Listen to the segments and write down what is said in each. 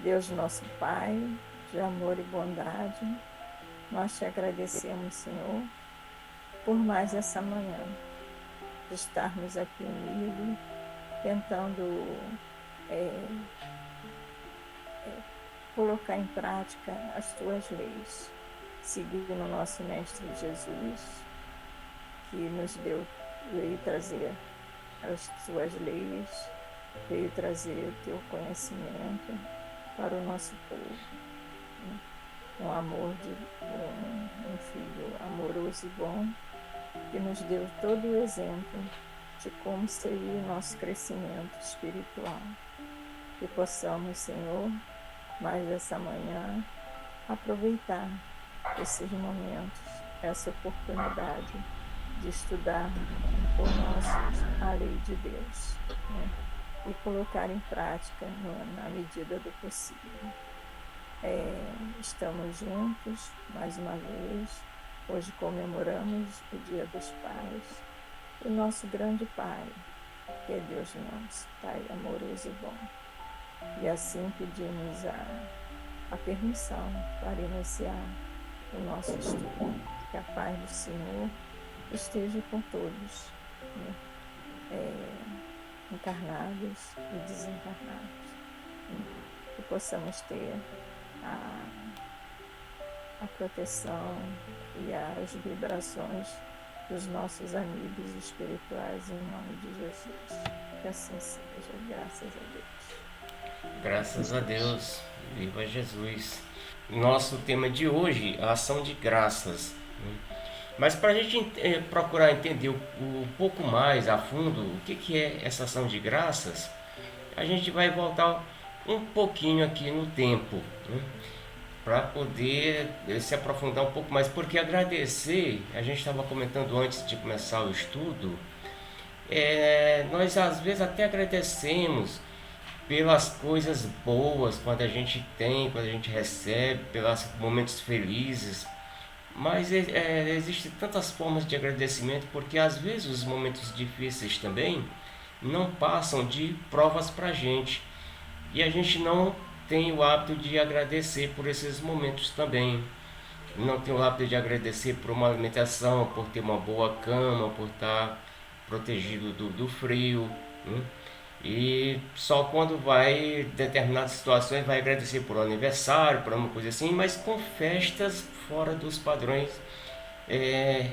Deus nosso Pai, de amor e bondade, nós te agradecemos, Senhor, por mais essa manhã, de estarmos aqui unidos, tentando colocar em prática as tuas leis, seguindo o nosso Mestre Jesus, que nos veio trazer as tuas leis, veio trazer o teu conhecimento para o nosso povo. Um amor de um filho amoroso e bom, que nos deu todo o exemplo de como seria o nosso crescimento espiritual. Que possamos, Senhor, mais essa manhã, aproveitar esses momentos, essa oportunidade de estudar por nós a lei de Deus, né? E colocar em prática na medida do possível. Estamos juntos mais uma vez. Hoje comemoramos o Dia dos Pais, o nosso grande Pai, que é Deus nosso, Pai amoroso e bom. E assim pedimos a permissão para iniciar o nosso estudo. Que a paz do Senhor esteja com todos, né? Encarnados e desencarnados. Que possamos ter a proteção e as vibrações dos nossos amigos espirituais, em nome de Jesus. Que assim seja, graças a Deus. Graças a Deus, viva Jesus. Nosso tema de hoje, a ação de graças. Mas para a gente procurar entender um pouco mais a fundo o que é essa ação de graças, a gente vai voltar um pouquinho aqui no tempo, né? Para poder se aprofundar um pouco mais, porque agradecer, a gente estava comentando antes de começar o estudo, nós às vezes até agradecemos pelas coisas boas, quando a gente tem, quando a gente recebe, pelos momentos felizes, mas existem tantas formas de agradecimento, porque às vezes os momentos difíceis também não passam de provas para a gente, e a gente não tem o hábito de agradecer por esses momentos também. Não tem o hábito de agradecer por uma alimentação, por ter uma boa cama, por estar protegido do frio, né? E só quando vai, em determinadas situações, vai agradecer por um aniversário, por uma coisa assim, mas com festas fora dos padrões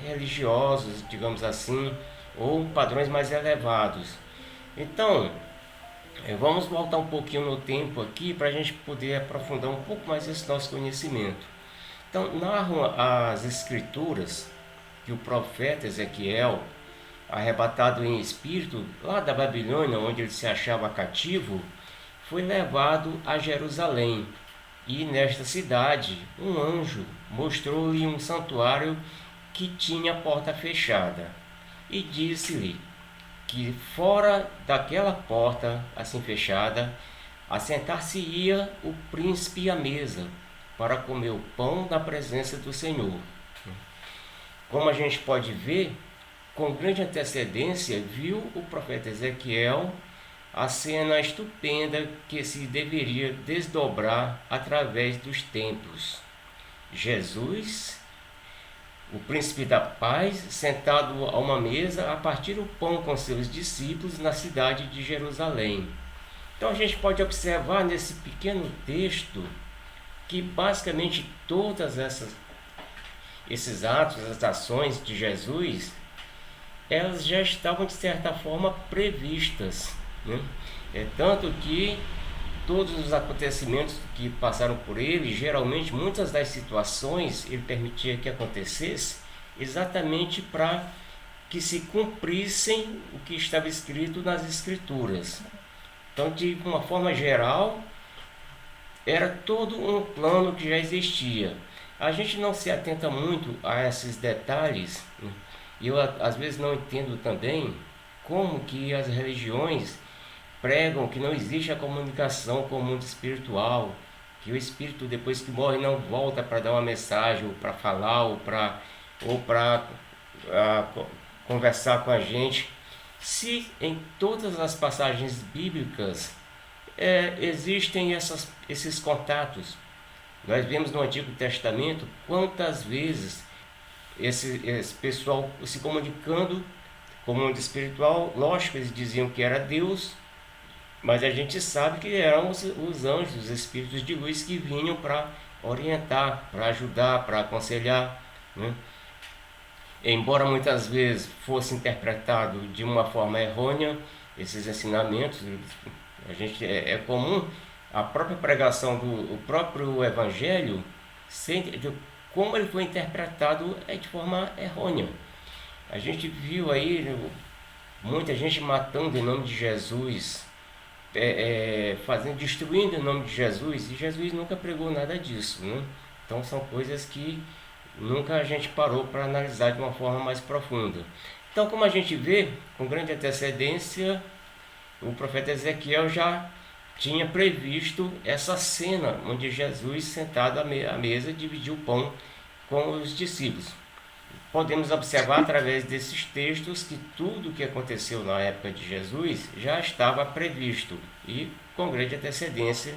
religiosos, digamos assim, ou padrões mais elevados. Então, vamos voltar um pouquinho no tempo aqui para a gente poder aprofundar um pouco mais esse nosso conhecimento. Então, narram as escrituras que o profeta Ezequiel, arrebatado em espírito lá da Babilônia, onde ele se achava cativo, foi levado a Jerusalém. E nesta cidade, um anjo mostrou-lhe um santuário que tinha a porta fechada, e disse-lhe que fora daquela porta assim fechada, assentar-se-ia o príncipe à mesa para comer o pão da presença do Senhor. Como a gente pode ver, com grande antecedência viu o profeta Ezequiel a cena estupenda que se deveria desdobrar através dos tempos. Jesus, o príncipe da paz, sentado a uma mesa a partir o pão com seus discípulos na cidade de Jerusalém. Então a gente pode observar nesse pequeno texto que basicamente todas esses atos, essas ações de Jesus, elas já estavam de certa forma previstas, né? Tanto que todos os acontecimentos que passaram por ele, geralmente muitas das situações ele permitia que acontecesse exatamente para que se cumprissem o que estava escrito nas escrituras. Então, de uma forma geral, era todo um plano que já existia. A gente não se atenta muito a esses detalhes, né? E eu às vezes não entendo também como que as religiões pregam que não existe a comunicação com o mundo espiritual, que o espírito depois que morre não volta para dar uma mensagem, ou para falar, ou para conversar com a gente. Se em todas as passagens bíblicas existem esses contatos. Nós vemos no Antigo Testamento quantas vezes esse pessoal se comunicando com o mundo espiritual. Lógico, eles diziam que era Deus, mas a gente sabe que eram os anjos, os espíritos de luz que vinham para orientar, para ajudar, para aconselhar, né? Embora muitas vezes fosse interpretado de uma forma errônea esses ensinamentos, a gente é comum a própria pregação do próprio Evangelho, como ele foi interpretado é de forma errônea. A gente viu aí muita gente matando em nome de Jesus, destruindo em nome de Jesus, e Jesus nunca pregou nada disso, né? Então são coisas que nunca a gente parou para analisar de uma forma mais profunda. Então, como a gente vê, com grande antecedência, o profeta Ezequiel já tinha previsto essa cena onde Jesus, sentado à mesa, dividiu o pão com os discípulos. Podemos observar através desses textos que tudo o que aconteceu na época de Jesus já estava previsto e com grande antecedência,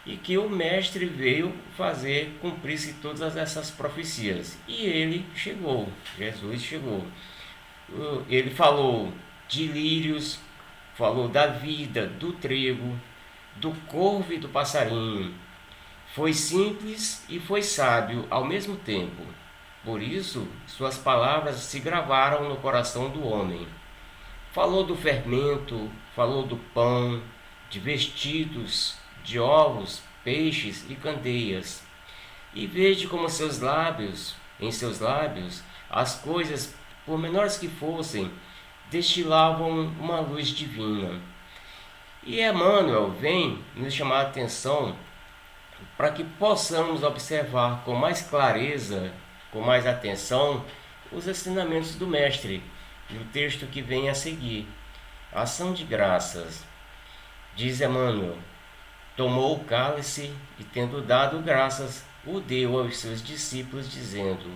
e que o mestre veio fazer cumprir-se todas essas profecias. E ele chegou, Jesus chegou. Ele falou de lírios, falou da vida, do trigo, do corvo e do passarinho. Foi simples e foi sábio ao mesmo tempo. Por isso, suas palavras se gravaram no coração do homem. Falou do fermento, falou do pão, de vestidos, de ovos, peixes e candeias. E veja como em seus lábios, as coisas, por menores que fossem, destilavam uma luz divina. E Emmanuel vem nos chamar a atenção para que possamos observar com mais clareza, com mais atenção, os ensinamentos do Mestre, no texto que vem a seguir. Ação de graças. Diz Emmanuel: tomou o cálice e, tendo dado graças, o deu aos seus discípulos, dizendo: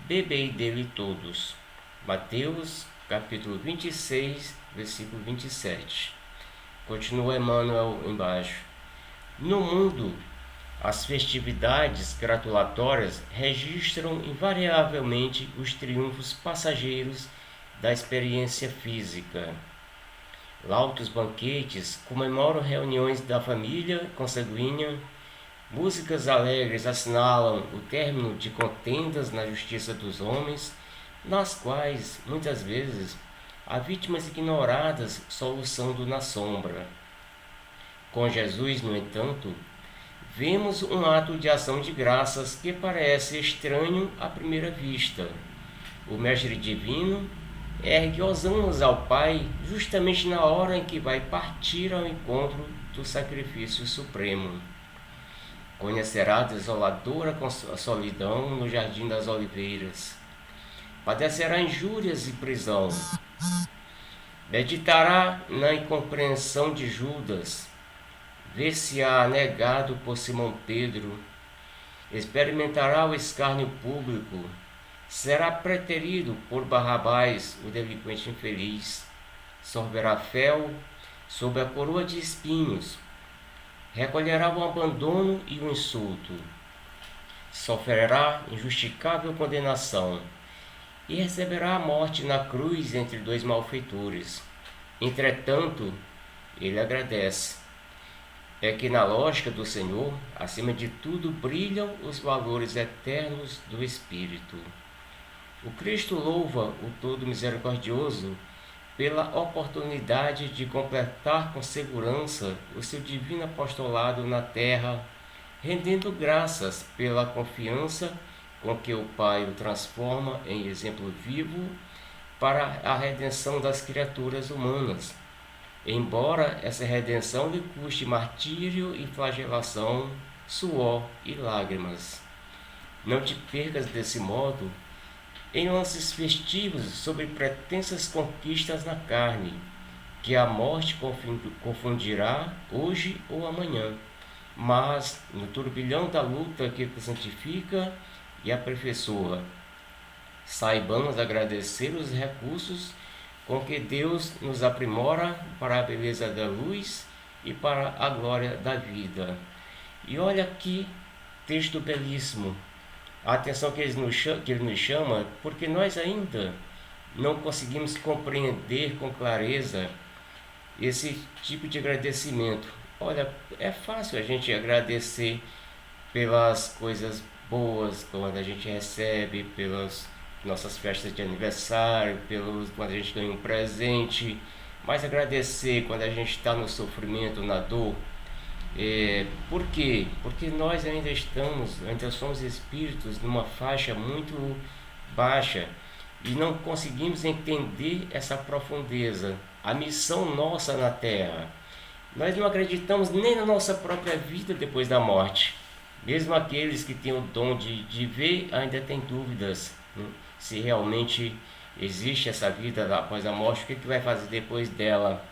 bebei dele todos. Mateus, capítulo 26, versículo 27. Continua Emmanuel embaixo. No mundo, as festividades gratulatórias registram invariavelmente os triunfos passageiros da experiência física. Lautos banquetes comemoram reuniões da família consanguínea, músicas alegres assinalam o término de contendas na justiça dos homens, nas quais, muitas vezes, há vítimas ignoradas soluçando na sombra. Com Jesus, no entanto, vemos um ato de ação de graças que parece estranho à primeira vista. O Mestre Divino ergue hossanas ao Pai justamente na hora em que vai partir ao encontro do sacrifício supremo. Conhecerá a desoladora solidão no Jardim das Oliveiras. Padecerá injúrias e prisão. Meditará na incompreensão de Judas. Ver-se-á negado por Simão Pedro. Experimentará o escárnio público. Será preterido por Barrabás, o delinquente infeliz. Sorverá fel sob a coroa de espinhos. Recolherá o abandono e o insulto. Sofrerá injustificável condenação. E receberá a morte na cruz entre dois malfeitores. Entretanto, ele agradece. É que na lógica do Senhor, acima de tudo, brilham os valores eternos do Espírito. O Cristo louva o Todo Misericordioso pela oportunidade de completar com segurança o seu divino apostolado na terra, rendendo graças pela confiança com que o Pai o transforma em exemplo vivo para a redenção das criaturas humanas, embora essa redenção lhe custe martírio e flagelação, suor e lágrimas. Não te percas desse modo em lances festivos sobre pretensas conquistas na carne, que a morte confundirá hoje ou amanhã, mas no turbilhão da luta que santifica e aperfeiçoa, saibamos agradecer os recursos com que Deus nos aprimora para a beleza da luz e para a glória da vida. E olha que texto belíssimo. A atenção que ele nos chama, porque nós ainda não conseguimos compreender com clareza esse tipo de agradecimento. Olha, é fácil a gente agradecer pelas coisas boas quando a gente recebe, pelas nossas festas de aniversário, quando a gente ganha um presente, mas agradecer quando a gente está no sofrimento, na dor. Por quê? Porque nós ainda somos espíritos numa faixa muito baixa e não conseguimos entender essa profundeza, a missão nossa na Terra. Nós não acreditamos nem na nossa própria vida depois da morte. Mesmo aqueles que têm o dom de ver ainda têm dúvidas, né? Se realmente existe essa vida após a morte, o que vai fazer depois dela?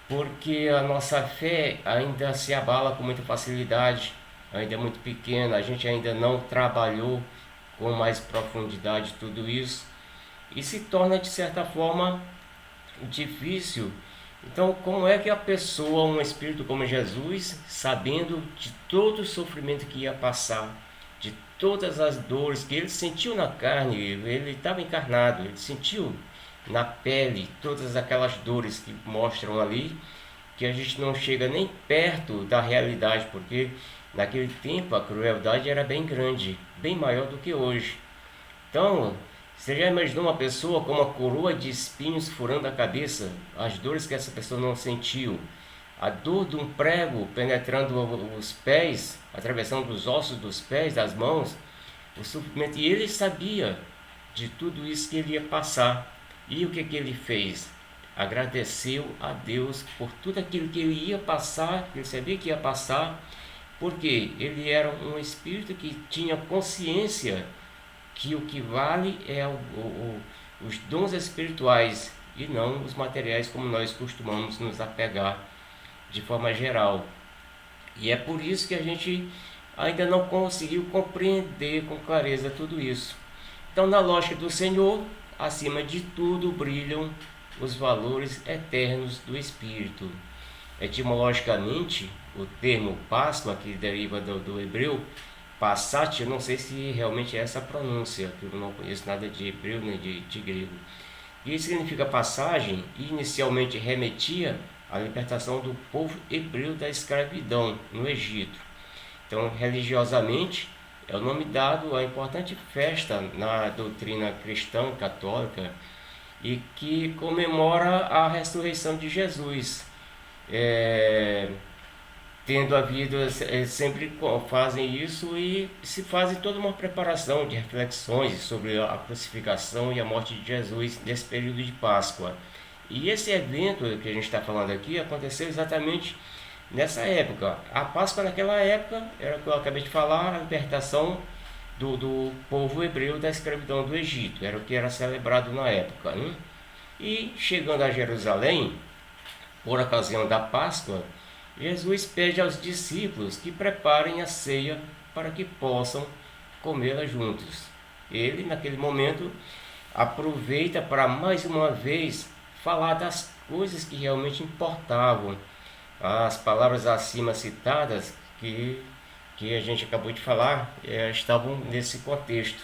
Porque a nossa fé ainda se abala com muita facilidade, ainda é muito pequena, a gente ainda não trabalhou com mais profundidade tudo isso e se torna de certa forma difícil. Então, como é que a pessoa, um espírito como Jesus, sabendo de todo o sofrimento que ia passar, de todas as dores que ele sentiu na carne, ele estava encarnado, ele sentiu na pele todas aquelas dores que mostram ali, que a gente não chega nem perto da realidade, porque naquele tempo a crueldade era bem grande, bem maior do que hoje. Então, você já imaginou uma pessoa com uma coroa de espinhos furando a cabeça? As dores que essa pessoa não sentiu. A dor de um prego penetrando os pés, atravessando os ossos dos pés, das mãos. O sofrimento. E ele sabia de tudo isso que ele ia passar. E o que ele fez? Agradeceu a Deus por tudo aquilo que ele ia passar, que ele sabia que ia passar, porque ele era um espírito que tinha consciência que o que vale é os dons espirituais e não os materiais como nós costumamos nos apegar de forma geral. E é por isso que a gente ainda não conseguiu compreender com clareza tudo isso. Então, na lógica do Senhor, acima de tudo brilham os valores eternos do Espírito. Etimologicamente, o termo Páscoa, que deriva do hebreu, Passat, eu não sei se realmente é essa a pronúncia, que eu não conheço nada de hebreu nem de grego. E significa passagem e inicialmente remetia à libertação do povo hebreu da escravidão no Egito. Então, religiosamente, é o nome dado à importante festa na doutrina cristã católica e que comemora a ressurreição de Jesus. Tendo havido, sempre fazem isso e se fazem toda uma preparação de reflexões sobre a crucificação e a morte de Jesus nesse período de Páscoa. E esse evento que a gente está falando aqui aconteceu exatamente nessa época. A Páscoa naquela época era o que eu acabei de falar, a libertação do povo hebreu da escravidão do Egito, era o que era celebrado na época, né? E chegando a Jerusalém, por ocasião da Páscoa, Jesus pede aos discípulos que preparem a ceia para que possam comê-la juntos. Ele, naquele momento, aproveita para mais uma vez falar das coisas que realmente importavam. As palavras acima citadas, que a gente acabou de falar, estavam nesse contexto,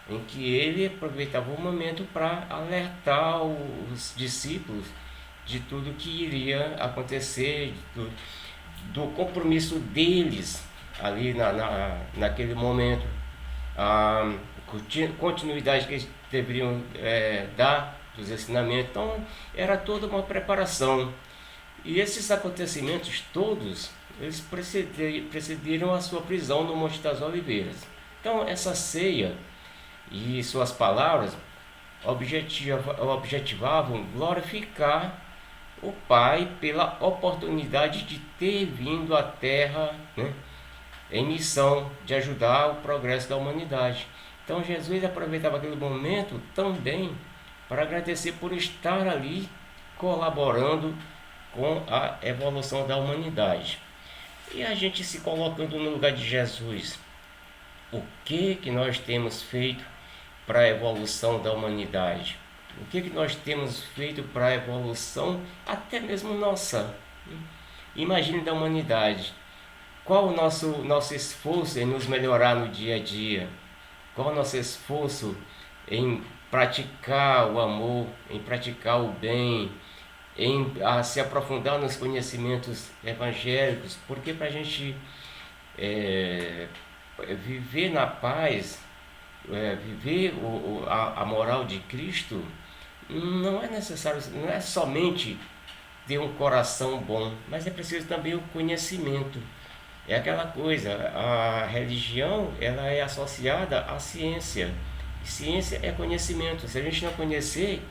em que ele aproveitava o momento para alertar os discípulos de tudo que iria acontecer, do compromisso deles ali naquele momento, a continuidade que eles deveriam dar dos ensinamentos. Então, era toda uma preparação. E esses acontecimentos todos, eles precederam a sua prisão no Monte das Oliveiras. Então, essa ceia e suas palavras objetivavam glorificar o Pai pela oportunidade de ter vindo à Terra, né, em missão de ajudar o progresso da humanidade. Então Jesus aproveitava aquele momento também para agradecer por estar ali colaborando com a evolução da humanidade. E a gente se colocando no lugar de Jesus, o que nós temos feito para a evolução da humanidade? O que nós temos feito para a evolução até mesmo nossa? Imagine da humanidade. Qual o nosso esforço em nos melhorar no dia a dia? Qual o nosso esforço em praticar o amor, em praticar o bem, em se aprofundar nos conhecimentos evangélicos? Porque para a gente é, viver na paz, viver a moral de Cristo, não é necessário, não é somente ter um coração bom, mas é preciso também o conhecimento. É aquela coisa, a religião ela é associada à ciência. Ciência é conhecimento. Se a gente não conhecer,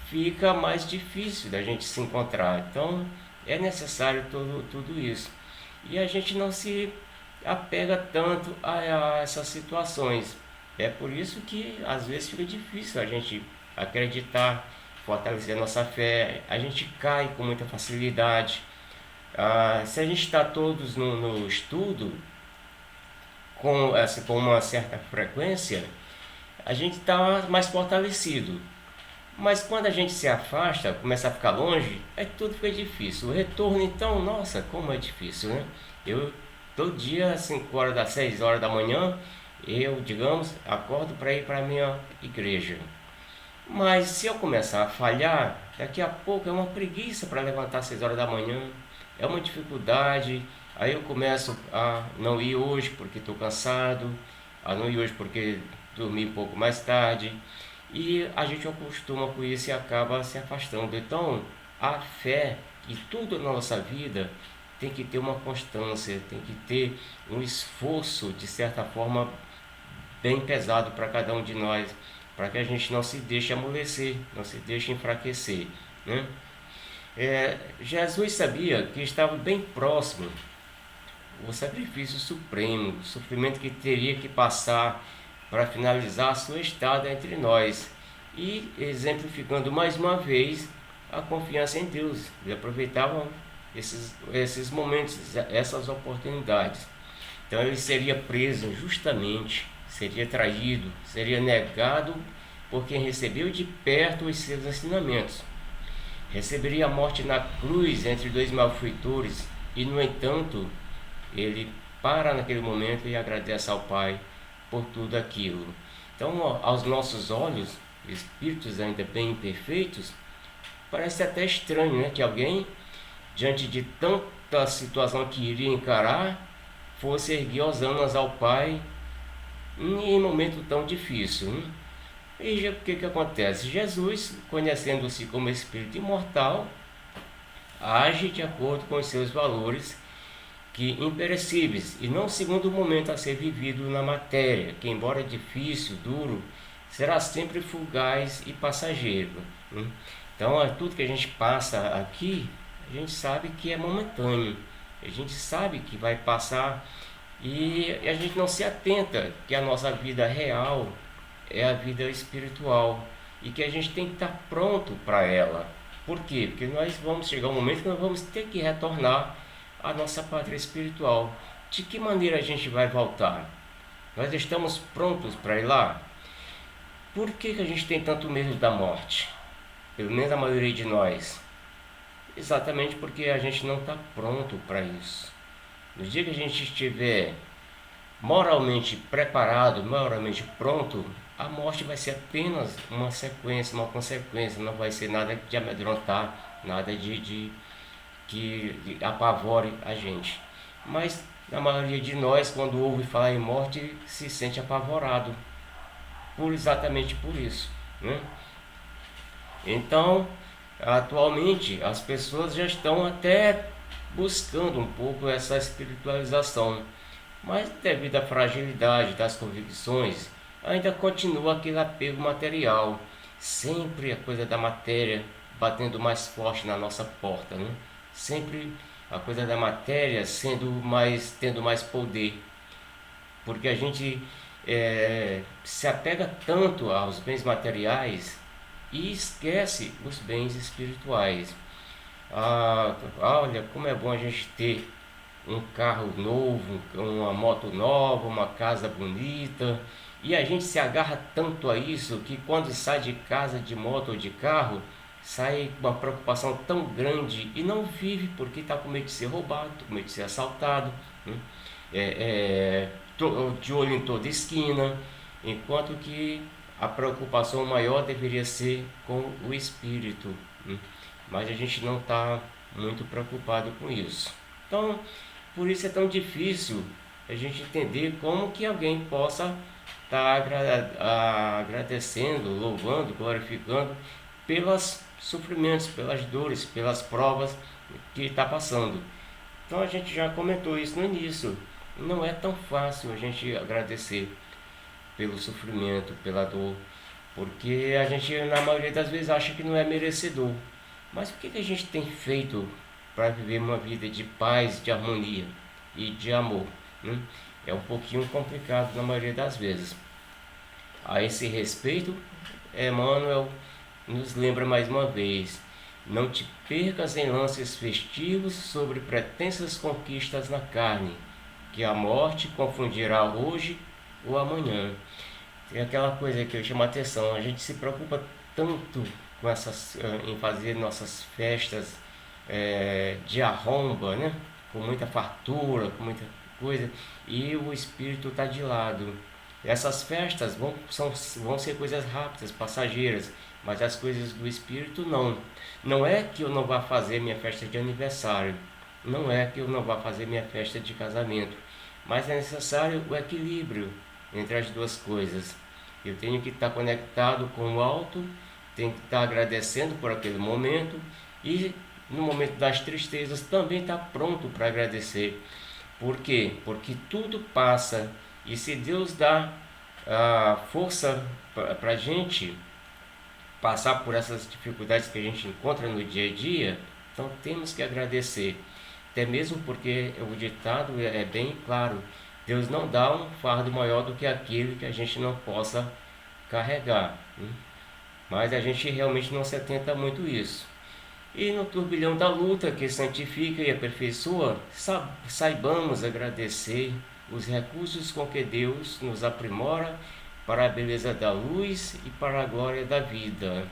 fica mais difícil da gente se encontrar. Então é necessário tudo isso. E a gente não se apega tanto a essas situações. É por isso que às vezes fica difícil a gente acreditar, fortalecer a nossa fé. A gente cai com muita facilidade. Se a gente está todos no estudo com uma certa frequência, a gente está mais fortalecido. Mas quando a gente se afasta, começa a ficar longe, aí tudo fica difícil. O retorno, então, nossa, como é difícil, né? Eu, todo dia, às 5 horas, das 6 horas da manhã, eu, digamos, acordo para ir para a minha igreja. Mas se eu começar a falhar, daqui a pouco é uma preguiça para levantar às 6 horas da manhã, é uma dificuldade. Aí eu começo a não ir hoje porque estou cansado, a não ir hoje porque dormi um pouco mais tarde. E a gente acostuma com isso e acaba se afastando. Então, a fé e tudo na nossa vida tem que ter uma constância, tem que ter um esforço, de certa forma, bem pesado para cada um de nós, para que a gente não se deixe amolecer, não se deixe enfraquecer, né? Jesus sabia que estava bem próximo o sacrifício supremo, o sofrimento que teria que passar para finalizar a sua estada entre nós, e exemplificando mais uma vez a confiança em Deus. Ele aproveitava esses momentos, essas oportunidades. Então ele seria preso injustamente, seria traído, seria negado por quem recebeu de perto os seus ensinamentos. Receberia a morte na cruz entre dois malfeitores e, no entanto, ele para naquele momento e agradece ao Pai por tudo aquilo. Então, aos nossos olhos, espíritos ainda bem imperfeitos, parece até estranho, né, que alguém, diante de tanta situação que iria encarar, fosse erguer hosanas ao Pai em momento tão difícil, né? E o que acontece? Jesus, conhecendo-se como espírito imortal, age de acordo com os seus valores que imperecíveis e não segundo o momento a ser vivido na matéria, que embora difícil, duro, será sempre fugaz e passageiro, né? Então, tudo que a gente passa aqui, a gente sabe que é momentâneo, a gente sabe que vai passar e a gente não se atenta que a nossa vida real é a vida espiritual e que a gente tem que estar pronto para ela. Por quê? Porque nós vamos chegar um momento que nós vamos ter que retornar à nossa pátria espiritual. De que maneira a gente vai voltar? Nós estamos prontos para ir lá? Por que a gente tem tanto medo da morte? Pelo menos a maioria de nós. Exatamente porque a gente não está pronto para isso. No dia que a gente estiver moralmente preparado, moralmente pronto, a morte vai ser apenas uma sequência, uma consequência, não vai ser nada de amedrontar, nada de que apavore a gente. Mas a maioria de nós, quando ouve falar em morte, se sente apavorado, exatamente por isso, né? Então, atualmente, as pessoas já estão até buscando um pouco essa espiritualização, mas devido à fragilidade das convicções, ainda continua aquele apego material, sempre a coisa da matéria batendo mais forte na nossa porta, né? Sempre a coisa da matéria tendo mais poder, porque a gente se apega tanto aos bens materiais e esquece os bens espirituais. Olha como é bom a gente ter um carro novo, uma moto nova, uma casa bonita, e a gente se agarra tanto a isso que quando sai de casa, de moto ou de carro, sai com uma preocupação tão grande e não vive porque está com medo de ser roubado, com medo de ser assaltado, né? De olho em toda esquina, enquanto que a preocupação maior deveria ser com o espírito, né? Mas a gente não está muito preocupado com isso. Então, por isso é tão difícil a gente entender como que alguém possa estar agradecendo, louvando, glorificando pelos sofrimentos, pelas dores, pelas provas que está passando. Então a gente já comentou isso no início. Não é tão fácil a gente agradecer pelo sofrimento, pela dor, porque a gente na maioria das vezes acha que não é merecedor. Mas o que a gente tem feito para viver uma vida de paz, de harmonia e de amor, né? É um pouquinho complicado na maioria das vezes. A esse respeito, Emmanuel nos lembra mais uma vez: não te percas em lances festivos sobre pretensas conquistas na carne, que a morte confundirá hoje ou amanhã. Tem aquela coisa que eu chamo a atenção: a gente se preocupa tanto com em fazer nossas festas de arromba, né? Com muita fartura, com muita coisa, e o espírito está de lado. Essas festas vão ser coisas rápidas, passageiras, mas as coisas do espírito não. Não é que eu não vá fazer minha festa de aniversário, não é que eu não vá fazer minha festa de casamento, mas é necessário o equilíbrio entre as duas coisas. Eu tenho que estar conectado com o alto, tenho que estar agradecendo por aquele momento e no momento das tristezas também estar pronto para agradecer. Por quê? Porque tudo passa, e se Deus dá a força para a gente passar por essas dificuldades que a gente encontra no dia a dia, então temos que agradecer. Até mesmo porque o ditado é bem claro: Deus não dá um fardo maior do que aquele que a gente não possa carregar, né? Mas a gente realmente não se atenta muito a isso. E no turbilhão da luta que santifica e aperfeiçoa, saibamos agradecer os recursos com que Deus nos aprimora para a beleza da luz e para a glória da vida.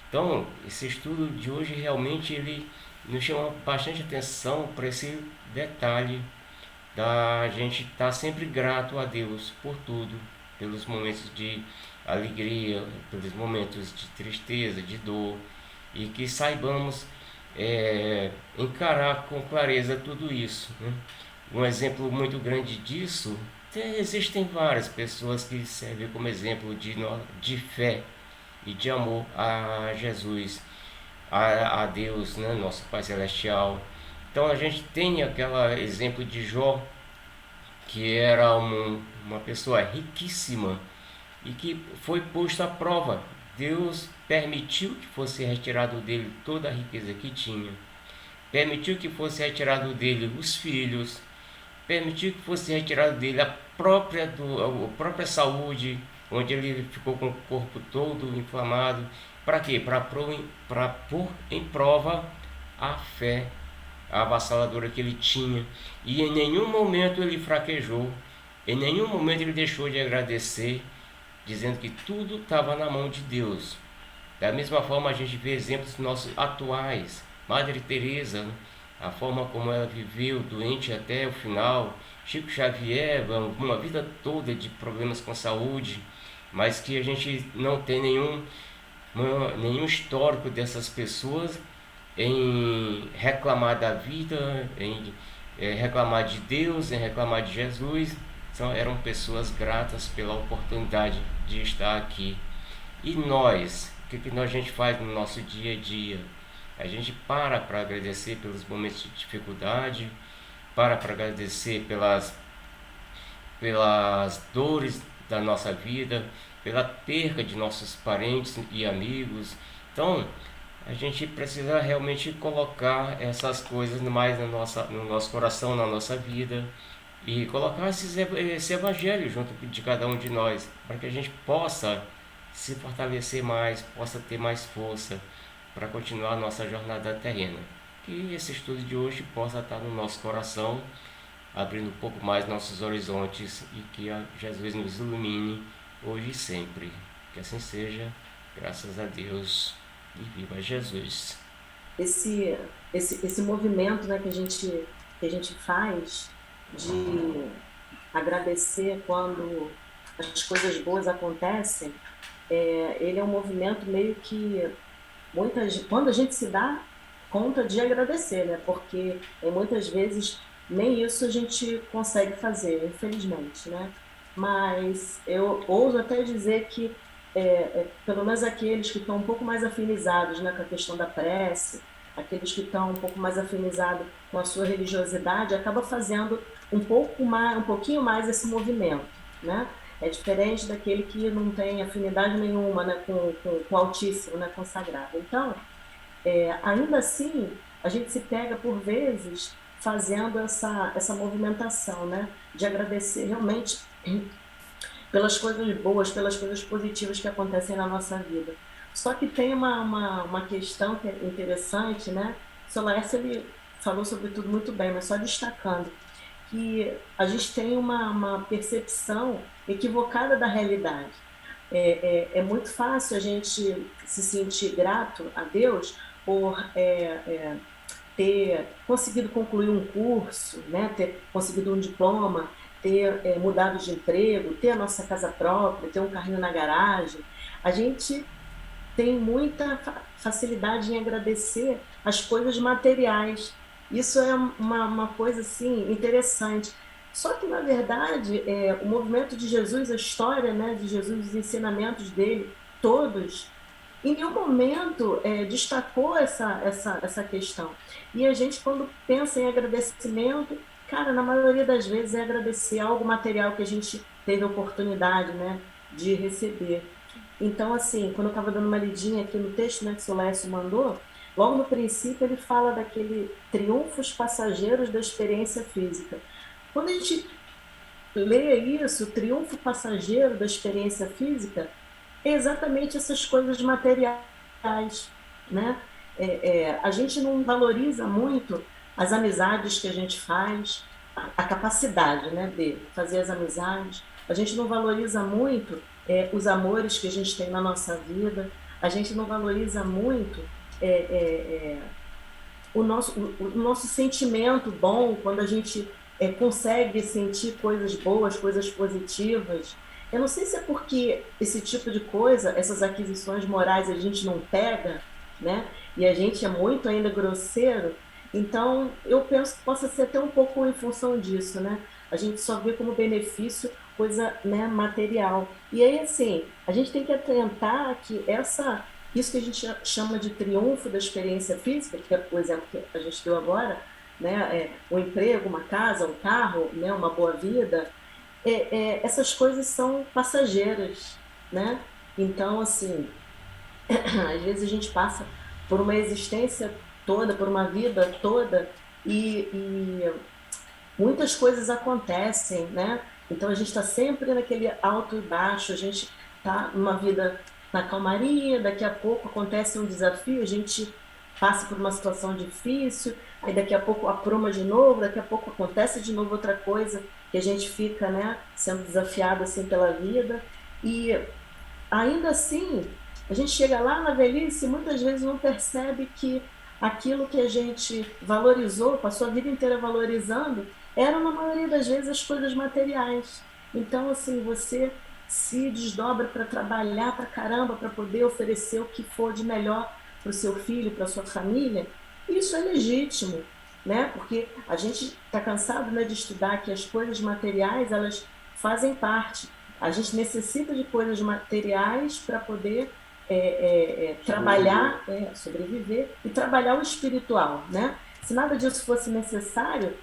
Então, esse estudo de hoje realmente ele nos chama bastante atenção para esse detalhe da gente estar sempre grato a Deus por tudo, pelos momentos de alegria, pelos momentos de tristeza, de dor, e que saibamos encarar com clareza tudo isso, né? Um exemplo muito grande disso, existem várias pessoas que servem como exemplo de fé e de amor a Jesus, a Deus, né, nosso Pai Celestial. Então a gente tem aquele exemplo de Jó, que era uma pessoa riquíssima e que foi posto à prova. Deus permitiu que fosse retirado dele toda a riqueza que tinha, permitiu que fosse retirado dele os filhos, permitiu que fosse retirado dele a própria saúde, onde ele ficou com o corpo todo inflamado. Para quê? Para pôr em prova a fé avassaladora que ele tinha. E em nenhum momento ele fraquejou, em nenhum momento ele deixou de agradecer, dizendo que tudo estava na mão de Deus. Da mesma forma, a gente vê exemplos nossos atuais. Madre Teresa, a forma como ela viveu doente até o final. Chico Xavier, uma vida toda de problemas com saúde, mas que a gente não tem nenhum histórico dessas pessoas em reclamar da vida, em reclamar de Deus, em reclamar de Jesus. Eram pessoas gratas pela oportunidade de estar aqui. E nós, o que a gente faz no nosso dia a dia? A gente para agradecer pelos momentos de dificuldade, para agradecer pelas dores da nossa vida, pela perca de nossos parentes e amigos. Então, a gente precisa realmente colocar essas coisas mais no nosso coração, na nossa vida, e colocar esse evangelho junto de cada um de nós, para que a gente possa se fortalecer mais, possa ter mais força para continuar a nossa jornada terrena. Que esse estudo de hoje possa estar no nosso coração, abrindo um pouco mais nossos horizontes, e que Jesus nos ilumine hoje e sempre. Que assim seja, graças a Deus. E viva Jesus. esse, esse movimento, né, que a gente faz de agradecer quando as coisas boas acontecem, ele é um movimento meio que quando a gente se dá conta de agradecer, né? Porque muitas vezes nem isso a gente consegue fazer, infelizmente, né? Mas eu ouso até dizer que pelo menos aqueles que estão um pouco mais afinizados, né, com a questão da prece, aqueles que estão um pouco mais afinizados com a sua religiosidade, acaba fazendo um pouquinho mais esse movimento, né? É diferente daquele que não tem afinidade nenhuma, né, com o Altíssimo, né, com o Sagrado. Então, ainda assim, a gente se pega, por vezes, fazendo essa movimentação, né, de agradecer realmente pelas coisas boas, pelas coisas positivas que acontecem na nossa vida. Só que tem uma questão que é interessante, né? O Seu Laércio, ele falou sobre tudo muito bem, mas só destacando que a gente tem uma percepção equivocada da realidade. É muito fácil a gente se sentir grato a Deus por ter conseguido concluir um curso, né, ter conseguido um diploma, ter mudado de emprego, ter a nossa casa própria, ter um carrinho na garagem. A gente tem muita facilidade em agradecer as coisas materiais. Isso é uma coisa assim interessante. Só que, na verdade, o movimento de Jesus, a história, né, de Jesus, os ensinamentos dele, todos, em nenhum momento destacou essa questão. E a gente, quando pensa em agradecimento, cara, na maioria das vezes é agradecer algo material que a gente teve a oportunidade, né, de receber. Então, assim, quando eu estava dando uma lidinha aqui no texto, né, que o Solécio mandou, logo no princípio ele fala daquele triunfos passageiros da experiência física. Quando a gente lê isso, o triunfo passageiro da experiência física, é exatamente essas coisas materiais, né? A gente não valoriza muito as amizades que a gente faz, a capacidade, né, de fazer as amizades. A gente não valoriza muito os amores que a gente tem na nossa vida. A gente não valoriza muito é, é, é, o nosso sentimento bom quando a gente consegue sentir coisas boas, coisas positivas. Eu não sei se é porque esse tipo de coisa, essas aquisições morais a gente não pega, né? E a gente é muito ainda grosseiro. Então, eu penso que possa ser até um pouco em função disso, né? A gente só vê como benefício coisa, né, material. E aí, assim, a gente tem que atentar que isso que a gente chama de triunfo da experiência física, que é o exemplo que a gente deu agora, né, um emprego, uma casa, um carro, né, uma boa vida, essas coisas são passageiras, né? Então, assim, às vezes a gente passa por uma existência toda, por uma vida toda, e muitas coisas acontecem, né? Então a gente está sempre naquele alto e baixo, a gente está numa vida na calmaria, daqui a pouco acontece um desafio, a gente passa por uma situação difícil, aí daqui a pouco apruma de novo, daqui a pouco acontece de novo outra coisa que a gente fica, né, sendo desafiado assim pela vida. E ainda assim, a gente chega lá na velhice e muitas vezes não percebe que aquilo que a gente valorizou, passou a vida inteira valorizando, eram, na maioria das vezes, as coisas materiais. Então, assim, você se desdobra para trabalhar para caramba, para poder oferecer o que for de melhor para o seu filho, para a sua família. Isso é legítimo, né? Porque a gente está cansado, né, de estudar que as coisas materiais, elas fazem parte. A gente necessita de coisas materiais para poder Sobreviver. trabalhar, sobreviver e trabalhar o espiritual, né? Se nada disso fosse necessário,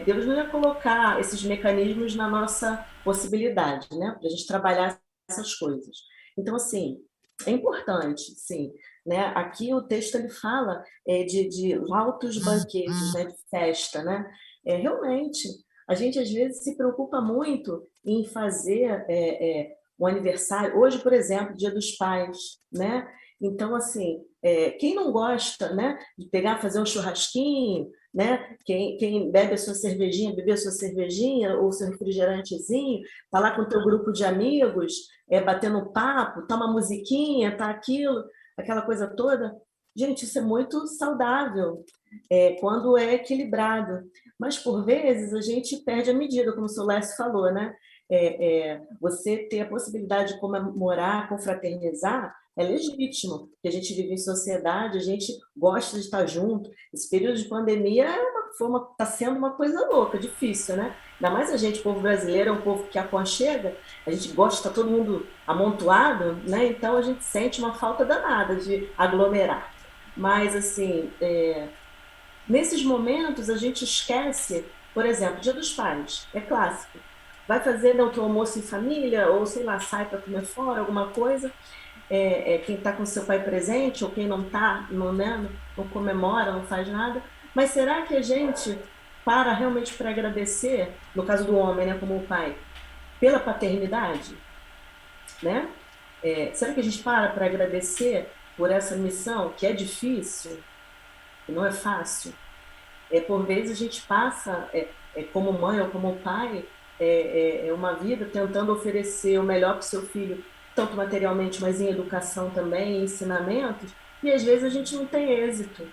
Deus não ia colocar esses mecanismos na nossa possibilidade, né? Para a gente trabalhar essas coisas. Então, assim, é importante, sim. Né? Aqui o texto ele fala de altos banquetes, né? De festa, né? Realmente, a gente às vezes se preocupa muito em fazer um aniversário. Hoje, por exemplo, Dia dos Pais, né? Então, assim, quem não gosta, né, de pegar, fazer um churrasquinho, né? Quem bebe a sua cervejinha, beber a sua cervejinha ou seu refrigerantezinho, tá lá com o teu grupo de amigos, batendo papo, toma musiquinha, tá aquilo. aquela coisa toda. Gente, isso é muito saudável, quando é equilibrado. Mas, por vezes, a gente perde a medida, como o seu Lécio falou, né? Você ter a possibilidade de comemorar, confraternizar, é legítimo, porque a gente vive em sociedade, a gente gosta de estar junto. Esse período de pandemia está sendo uma coisa louca, difícil, né? Ainda mais a gente, o povo brasileiro, é um povo que aconchega, a gente gosta de estar todo mundo amontoado, né? Então a gente sente uma falta danada de aglomerar. Mas, assim, nesses momentos a gente esquece, por exemplo, Dia dos Pais, é clássico. Vai fazer, né, o teu almoço em família, ou sei lá, sai para comer fora, alguma coisa. Quem está com seu pai presente, ou quem não está, não, né, não comemora, não faz nada. Mas será que a gente para realmente para agradecer, no caso do homem, né, como o pai, pela paternidade, né? Será que a gente para agradecer por essa missão, que é difícil, que não é fácil? Por vezes a gente passa, como mãe ou como pai, uma vida tentando oferecer o melhor para o seu filho, tanto materialmente, mas em educação também, em ensinamentos, e às vezes a gente não tem êxito.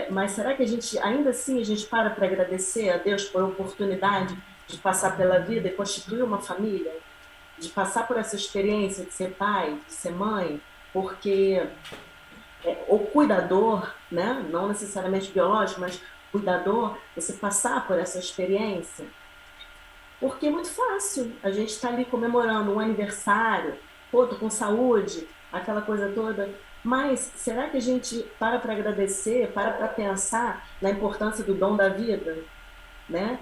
Mas será que a gente, ainda assim, a gente para agradecer a Deus por a oportunidade de passar pela vida e constituir uma família? De passar por essa experiência de ser pai, de ser mãe? Porque o cuidador, né? Não necessariamente biológico, mas cuidador, você passar por essa experiência, porque é muito fácil. A gente está ali comemorando um aniversário, pô, tô com saúde, aquela coisa toda. Mas será que a gente para agradecer, para pensar na importância do dom da vida, né?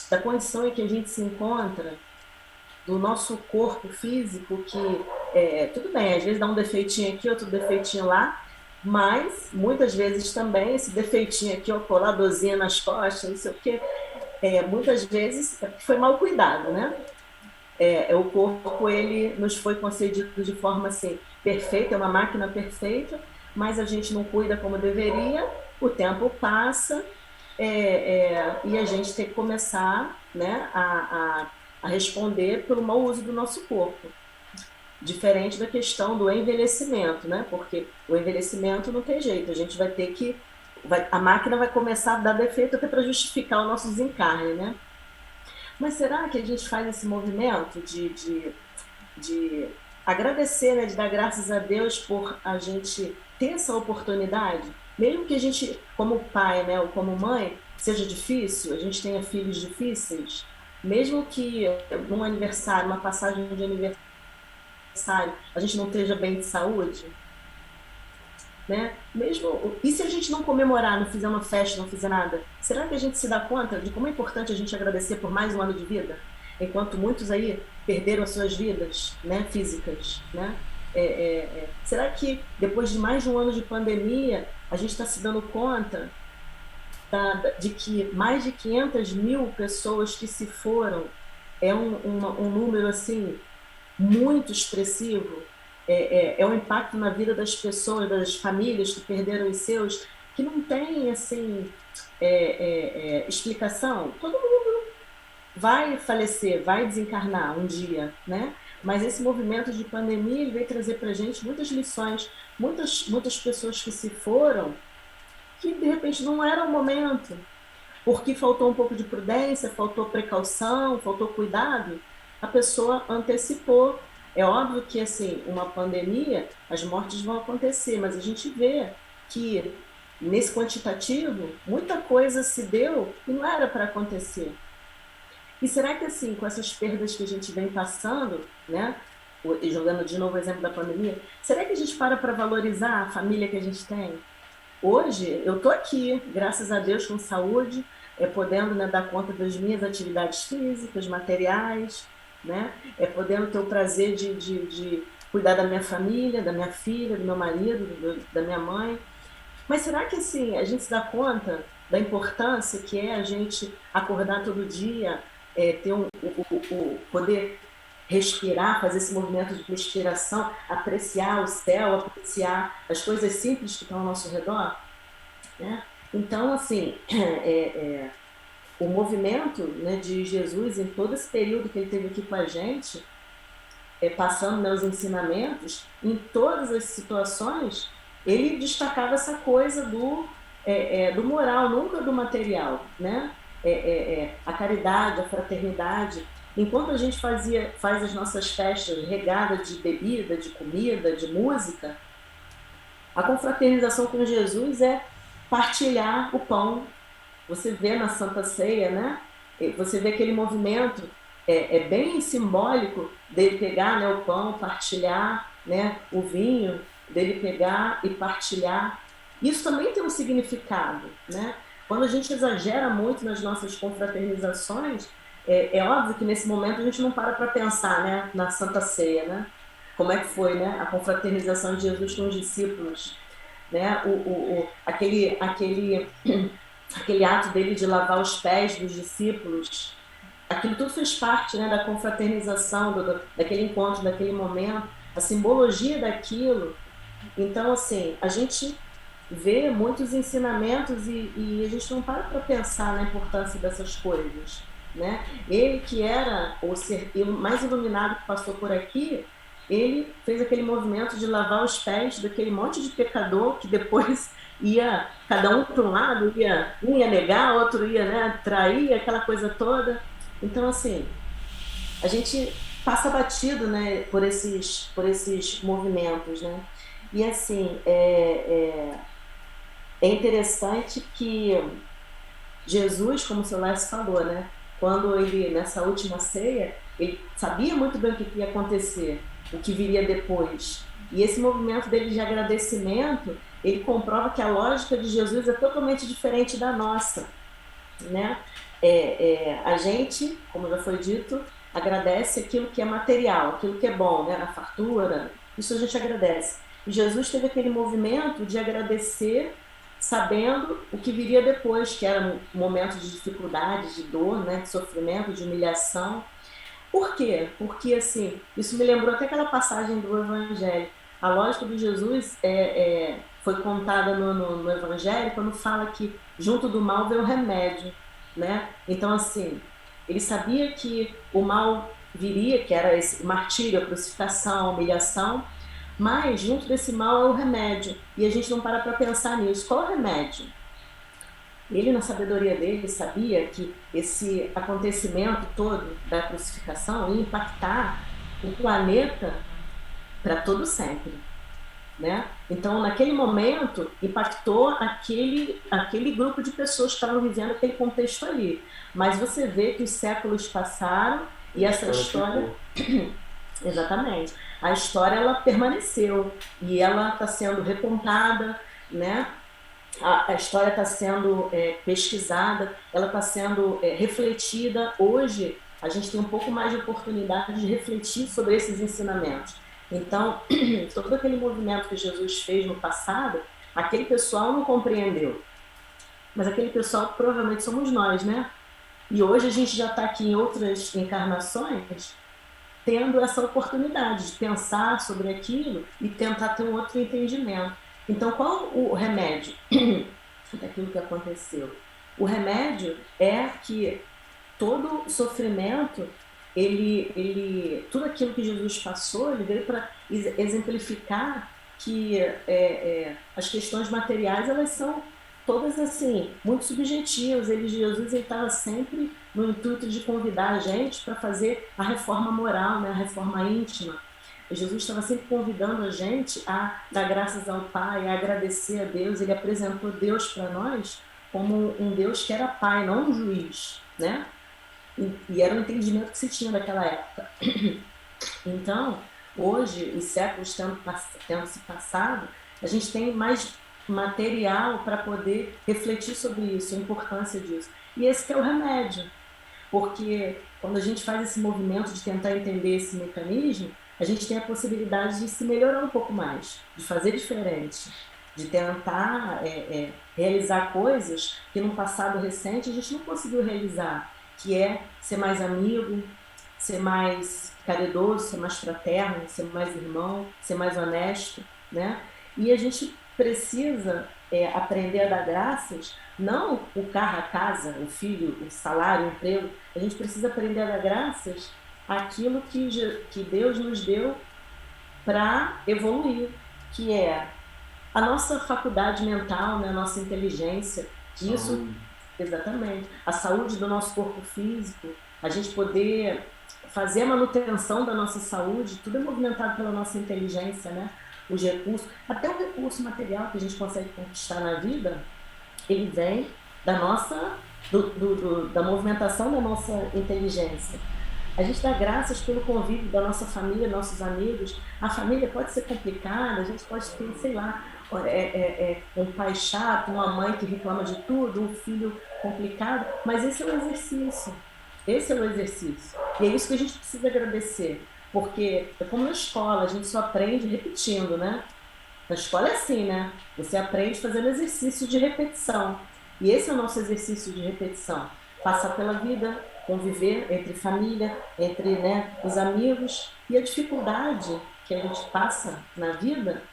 Da condição em que a gente se encontra, do nosso corpo físico, que tudo bem, às vezes dá um defeitinho aqui, outro defeitinho lá, mas muitas vezes também esse defeitinho aqui, ó, colar dorzinha nas costas, não sei o quê, muitas vezes foi mal cuidado, né? O corpo, ele nos foi concedido de forma assim, perfeita, é uma máquina perfeita, mas a gente não cuida como deveria, o tempo passa, e a gente tem que começar, né, a responder pelo mau uso do nosso corpo. Diferente da questão do envelhecimento, né? Porque o envelhecimento não tem jeito, a gente vai ter que. A máquina vai começar a dar defeito até para justificar o nosso desencarne, né? Mas será que a gente faz esse movimento de agradecer, né? De dar graças a Deus por a gente ter essa oportunidade? Mesmo que a gente, como pai, né, ou como mãe, seja difícil, a gente tenha filhos difíceis, mesmo que num aniversário, uma passagem de aniversário, a gente não esteja bem de saúde, né? Mesmo, e se a gente não comemorar, não fizer uma festa, não fizer nada, será que a gente se dá conta de como é importante a gente agradecer por mais um ano de vida? Enquanto muitos aí perderam as suas vidas, né, físicas, né? Será que depois de mais de um ano de pandemia, a gente está se dando conta de que mais de 500 mil pessoas que se foram é um número assim muito expressivo, um impacto na vida das pessoas, das famílias que perderam os seus, que não tem assim explicação. Todo mundo vai falecer, vai desencarnar um dia, né? Mas esse movimento de pandemia ele veio trazer para a gente muitas lições, muitas pessoas que se foram, que de repente não era o momento, porque faltou um pouco de prudência, faltou precaução, faltou cuidado, a pessoa antecipou. É óbvio que, assim, uma pandemia, as mortes vão acontecer, mas a gente vê que, nesse quantitativo, muita coisa se deu e não era para acontecer. E será que, assim, com essas perdas que a gente vem passando, né, e jogando de novo o exemplo da pandemia, será que a gente para valorizar a família que a gente tem? Hoje, eu estou aqui, graças a Deus, com saúde, podendo, né, dar conta das minhas atividades físicas, materiais, né? Podendo ter o prazer de cuidar da minha família, da minha filha, do meu marido, da minha mãe. Mas será que, assim, a gente se dá conta da importância que é a gente acordar todo dia, ter poder respirar, fazer esse movimento de respiração, apreciar o céu, apreciar as coisas simples que estão ao nosso redor, né? Então, assim, o movimento, né, de Jesus em todo esse período que ele teve aqui com a gente passando meus ensinamentos, em todas as situações, ele destacava essa coisa do moral, nunca do material, né? A caridade, a fraternidade. Enquanto a gente faz as nossas festas regadas de bebida, de comida, de música, a confraternização com Jesus é partilhar o pão. Você vê na Santa Ceia, né? Você vê aquele movimento, bem simbólico dele pegar, né, o pão, partilhar, né, o vinho, dele pegar e partilhar. Isso também tem um significado, né? Quando a gente exagera muito nas nossas confraternizações, é óbvio que nesse momento a gente não para pensar, né, na Santa Ceia, né? Como é que foi, né, a confraternização de Jesus com os discípulos, né? Aquele ato dele de lavar os pés dos discípulos, aquilo tudo fez parte, né, da confraternização, daquele encontro, daquele momento, a simbologia daquilo. Então, assim, a gente vê muitos ensinamentos e a gente não para pensar na importância dessas coisas, né? Ele que era o ser mais iluminado que passou por aqui, ele fez aquele movimento de lavar os pés daquele monte de pecador que depois ia, cada um para um lado, um ia negar, outro ia, né, trair, aquela coisa toda. Então, assim, a gente passa batido, né, por esses movimentos, né? E, assim, é interessante que Jesus, como o seu Lécio falou, né, quando ele, nessa última ceia, ele sabia muito bem o que ia acontecer, o que viria depois. E esse movimento dele de agradecimento, ele comprova que a lógica de Jesus é totalmente diferente da nossa, né? A gente, como já foi dito, agradece aquilo que é material, aquilo que é bom, né? A fartura, isso a gente agradece. E Jesus teve aquele movimento de agradecer sabendo o que viria depois, que era um momento de dificuldade, de dor, né? De sofrimento, de humilhação. Por quê? Porque, assim, isso me lembrou até aquela passagem do Evangelho. A lógica de Jesus foi contada no Evangelho quando fala que junto do mal veio o remédio, né? Então, assim, ele sabia que o mal viria, que era esse martírio, a crucificação, a humilhação, mas junto desse mal é o remédio. E a gente não para pensar nisso. Qual é o remédio? Ele, na sabedoria dele, sabia que esse acontecimento todo da crucificação ia impactar o planeta para todo sempre, né? Então, naquele momento, impactou aquele grupo de pessoas que estavam vivendo aquele contexto ali. Mas você vê que os séculos passaram e essa história... Exatamente. A história, ela permaneceu e ela está sendo recontada, né? A história está sendo pesquisada, ela está sendo refletida. Hoje, a gente tem um pouco mais de oportunidade de refletir sobre esses ensinamentos. Então, todo aquele movimento que Jesus fez no passado, aquele pessoal não compreendeu. Mas aquele pessoal provavelmente somos nós, né? E hoje a gente já está aqui em outras encarnações tendo essa oportunidade de pensar sobre aquilo e tentar ter um outro entendimento. Então, qual o remédio daquilo que aconteceu? O remédio é que todo sofrimento, tudo aquilo que Jesus passou, ele veio para exemplificar que as questões materiais, elas são todas assim, muito subjetivas. Jesus estava sempre no intuito de convidar a gente para fazer a reforma moral, né, a reforma íntima. Jesus estava sempre convidando a gente a dar graças ao Pai, a agradecer a Deus. Ele apresentou Deus para nós como um Deus que era Pai, não um juiz, né? E era o entendimento que se tinha naquela época. Então, hoje, os séculos tendo se passado, a gente tem mais material para poder refletir sobre isso, a importância disso. E esse que é o remédio, porque quando a gente faz esse movimento de tentar entender esse mecanismo, a gente tem a possibilidade de se melhorar um pouco mais, de fazer diferente, de tentar realizar coisas que no passado recente a gente não conseguiu realizar, que é ser mais amigo, ser mais caridoso, ser mais fraterno, ser mais irmão, ser mais honesto, né? E a gente precisa aprender a dar graças, não o carro, a casa, o filho, o salário, o emprego. A gente precisa aprender a dar graças aquilo que Deus nos deu para evoluir, que é a nossa faculdade mental, né, a nossa inteligência, que isso, Saúde. exatamente, a saúde do nosso corpo físico, a gente poder fazer a manutenção da nossa saúde, tudo é movimentado pela nossa inteligência, né? Os recursos, até o recurso material que a gente consegue conquistar na vida, ele vem da nossa, da movimentação da nossa inteligência. A gente dá graças pelo convívio da nossa família, nossos amigos. A família pode ser complicada, a gente pode ter, sei lá, um pai chato, uma mãe que reclama de tudo, um filho complicado, mas esse é o exercício. Esse é o exercício. E é isso que a gente precisa agradecer. Porque é como na escola, a gente só aprende repetindo, né? Na escola é assim, né? Você aprende fazendo exercício de repetição. E esse é o nosso exercício de repetição. Passar pela vida, conviver entre família, entre, né, os amigos. E a dificuldade que a gente passa na vida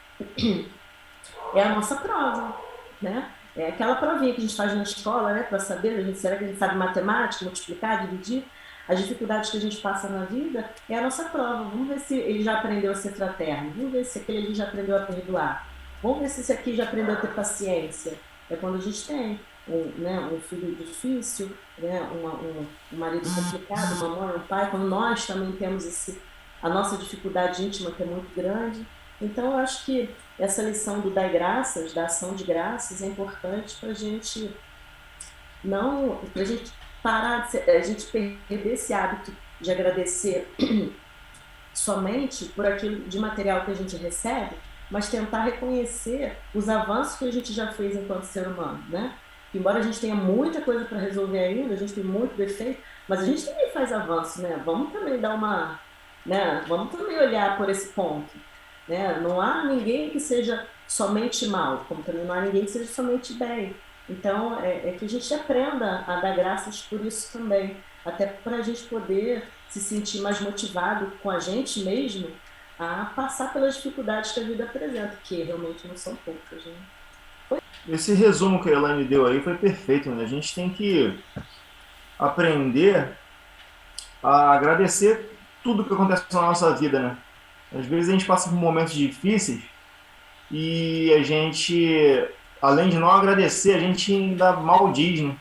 é a nossa prova, né? É aquela provinha que a gente faz na escola, né, para saber, será que a gente sabe matemática, multiplicar, dividir? As dificuldades que a gente passa na vida é a nossa prova. Vamos ver se ele já aprendeu a ser fraterno. Vamos ver se aquele ali já aprendeu a perdoar. Vamos ver se esse aqui já aprendeu a ter paciência. É quando a gente tem um filho difícil, né, um marido complicado, uma mãe, um pai, quando nós também temos a nossa dificuldade íntima que é muito grande. Então, eu acho que essa lição do dar graças, da ação de graças, é importante para a gente não, para a gente parar de a gente perder esse hábito de agradecer somente por aquilo de material que a gente recebe, mas tentar reconhecer os avanços que a gente já fez enquanto ser humano, né? Embora a gente tenha muita coisa para resolver ainda, a gente tem muito defeito, mas a gente também faz avanço, né? Vamos também dar uma, né? Vamos também olhar por esse ponto, né? Não há ninguém que seja somente mal, como também não há ninguém que seja somente bem. Então, é que a gente aprenda a dar graças por isso também, até para a gente poder se sentir mais motivado com a gente mesmo a passar pelas dificuldades que a vida apresenta, que realmente não são poucas, né? Esse resumo que a Elaine deu aí foi perfeito, né? A gente tem que aprender a agradecer tudo que acontece na nossa vida, né? Às vezes a gente passa por momentos difíceis e a gente, além de não agradecer, a gente ainda maldiz, né?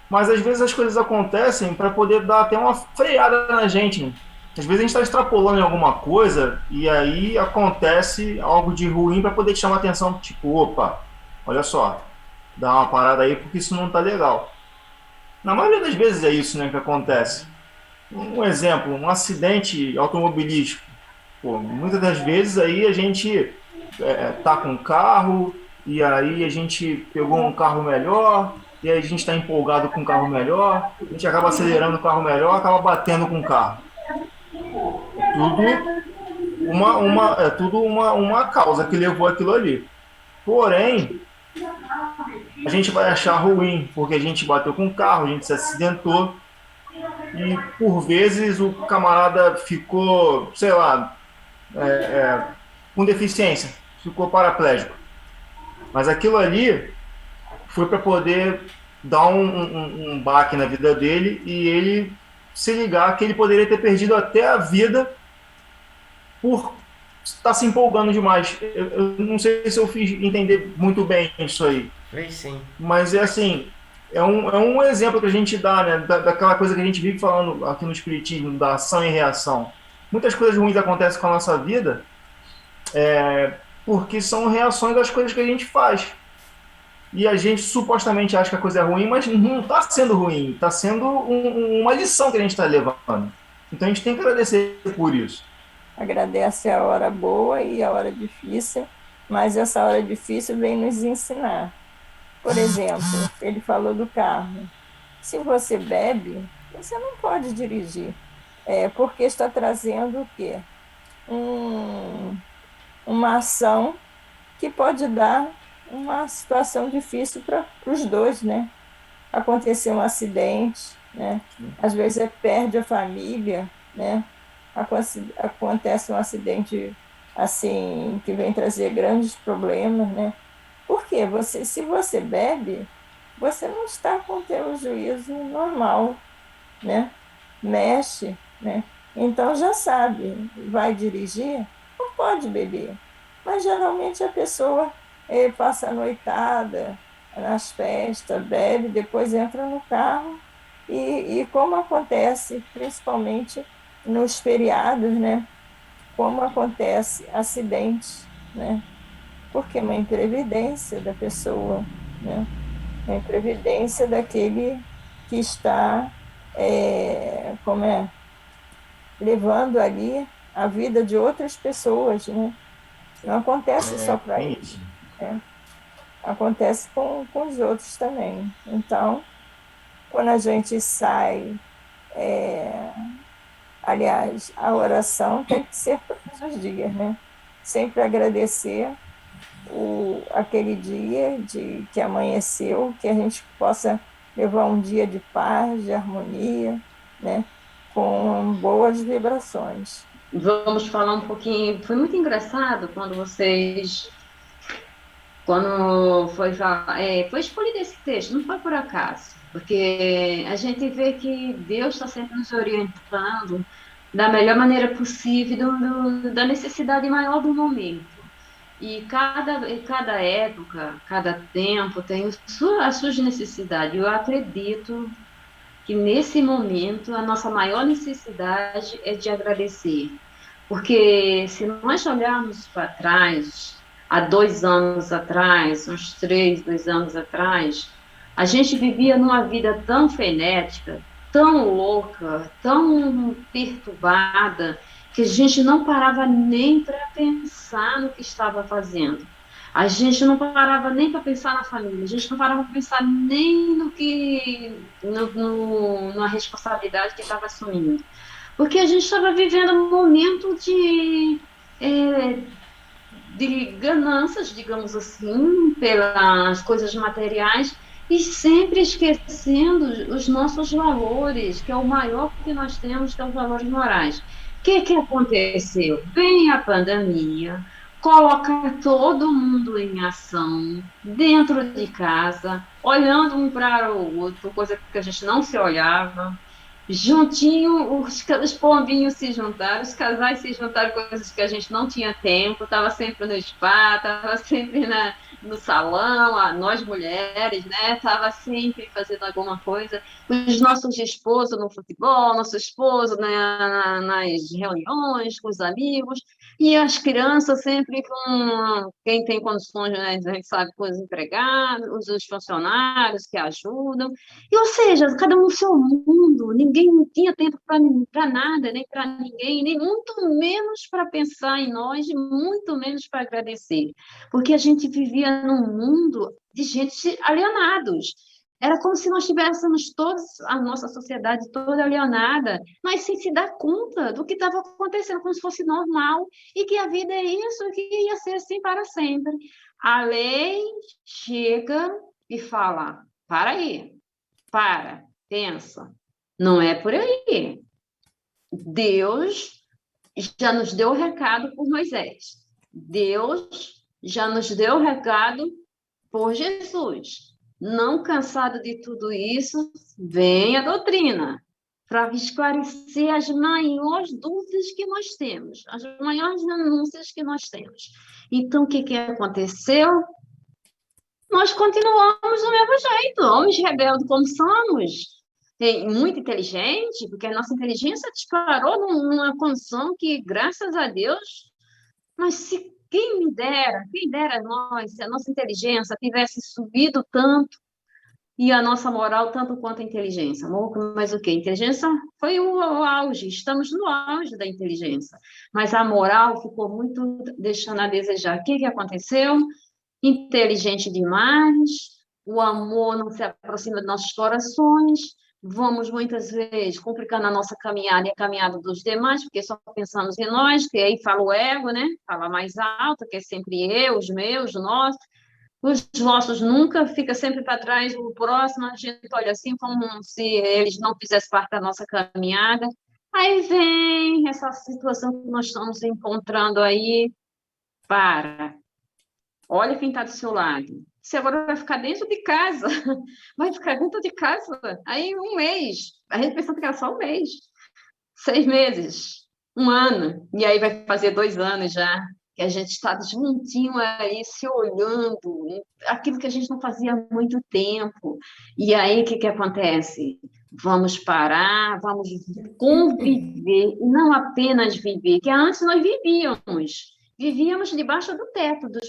Mas às vezes as coisas acontecem para poder dar até uma freada na gente, né? Às vezes a gente está extrapolando em alguma coisa e aí acontece algo de ruim para poder te chamar a atenção, tipo, opa, olha só, dá uma parada aí porque isso não tá legal. Na maioria das vezes é isso, né, que acontece. Um exemplo, um acidente automobilístico. Pô, muitas das vezes aí a gente tá com um carro e aí a gente pegou um carro melhor e aí a gente está empolgado com um carro melhor, a gente acaba acelerando o carro melhor, acaba batendo com o carro. Tudo uma causa que levou aquilo ali. Porém, a gente vai achar ruim porque a gente bateu com o carro, a gente se acidentou e por vezes o camarada ficou, sei lá, com deficiência, ficou paraplégico. Mas aquilo ali foi para poder dar um baque na vida dele e ele se ligar que ele poderia ter perdido até a vida por estar se empolgando demais. Eu não sei se eu fiz entender muito bem isso aí, Fez sim. mas é assim, é um exemplo que a gente dá, né, daquela coisa que a gente vive falando aqui no Espiritismo, da ação e reação. Muitas coisas ruins acontecem com a nossa vida porque são reações das coisas que a gente faz. E a gente supostamente acha que a coisa é ruim, mas não está sendo ruim, está sendo uma lição que a gente está levando. Então a gente tem que agradecer por isso. Agradece a hora boa e a hora difícil, mas essa hora difícil vem nos ensinar. Por exemplo, ele falou do carro. Se você bebe, você não pode dirigir, porque está trazendo o quê? Uma ação que pode dar uma situação difícil para os dois, né? Acontecer um acidente, né? Às vezes perde a família, né? Acontece um acidente assim que vem trazer grandes problemas, né? Porque se você bebe, você não está com o teu juízo normal, né? Mexe, né? Então já sabe, vai dirigir, não pode beber. Mas geralmente a pessoa passa a noitada nas festas, bebe, depois entra no carro e como acontece principalmente nos feriados, né? Como acontece acidente, né? Porque é uma imprevidência da pessoa, né? É a imprevidência daquele que está, como é, levando ali a vida de outras pessoas, né? Não acontece só para Tem ele, isso. né? Acontece com os outros também. Então, quando a gente sai, é, aliás, a oração tem que ser todos os dias, né? Sempre agradecer aquele dia que amanheceu, que a gente possa levar um dia de paz, de harmonia, né? Com boas vibrações. Vamos falar um pouquinho. Foi muito engraçado quando foi escolhido esse texto, não foi por acaso, porque a gente vê que Deus está sempre nos orientando da melhor maneira possível, da necessidade maior do momento. E cada época, cada tempo tem as suas necessidades. Eu acredito que nesse momento a nossa maior necessidade é de agradecer. Porque se nós olharmos para trás, há 2 anos atrás, uns 2 anos atrás, a gente vivia numa vida tão frenética, tão louca, tão perturbada, que a gente não parava nem para pensar no que estava fazendo. A gente não parava nem para pensar na família, a gente não parava para pensar nem na responsabilidade que estava assumindo. Porque a gente estava vivendo um momento é, de ganâncias, digamos assim, pelas coisas materiais, e sempre esquecendo os nossos valores, que é o maior que nós temos, que é os valores morais. O que aconteceu? Vem a pandemia, coloca todo mundo em ação, dentro de casa, olhando um para o outro, coisa que a gente não se olhava. Juntinho, os pombinhos se juntaram, os casais se juntaram, coisas que a gente não tinha tempo, estava sempre no spa, estava sempre no salão, nós mulheres, né? Estava sempre fazendo alguma coisa. Os nossos esposos no futebol, nosso esposo nas reuniões com os amigos, e as crianças sempre com quem tem condições, né? A gente sabe, com os empregados, os funcionários que ajudam. Ou seja, cada um no seu mundo, ninguém tinha tempo para nada, nem para ninguém, nem muito menos para pensar em nós, e muito menos para agradecer, porque a gente vivia num mundo de gente alienados. Era como se nós tivéssemos todos, a nossa sociedade toda alienada, mas sem se dar conta do que estava acontecendo, como se fosse normal, e que a vida é isso, que ia ser assim para sempre. A lei chega e fala, para aí, pensa. Não é por aí. Deus já nos deu o recado por Moisés. Deus já nos deu o recado por Jesus. Não cansado de tudo isso, vem a doutrina para esclarecer as maiores dúvidas que nós temos, as maiores denúncias que nós temos. Então, o que aconteceu? Nós continuamos do mesmo jeito, homens rebeldes como somos, muito inteligente, porque a nossa inteligência disparou numa condição que, graças a Deus, mas se quem dera nós, se a nossa inteligência tivesse subido tanto e a nossa moral tanto quanto a inteligência. Mas o quê? A inteligência foi o auge, estamos no auge da inteligência, mas a moral ficou muito deixando a desejar. O que aconteceu? Inteligente demais, o amor não se aproxima de nossos corações, vamos muitas vezes complicando a nossa caminhada e a caminhada dos demais, porque só pensamos em nós, que aí fala o ego, né? Fala mais alto, que é sempre eu, os meus, os nossos nunca, fica sempre para trás, o próximo, a gente olha assim como se eles não fizessem parte da nossa caminhada. Aí vem essa situação que nós estamos encontrando aí, olha quem está do seu lado. Você agora vai ficar dentro de casa. Vai ficar dentro de casa. Aí, um mês. A gente pensando que era só um mês. 6 meses, um ano, e aí vai fazer 2 anos já, que a gente está juntinho aí, se olhando, aquilo que a gente não fazia há muito tempo. E aí, o que acontece? Vamos parar, vamos conviver, e não apenas viver, que antes nós vivíamos debaixo do teto, do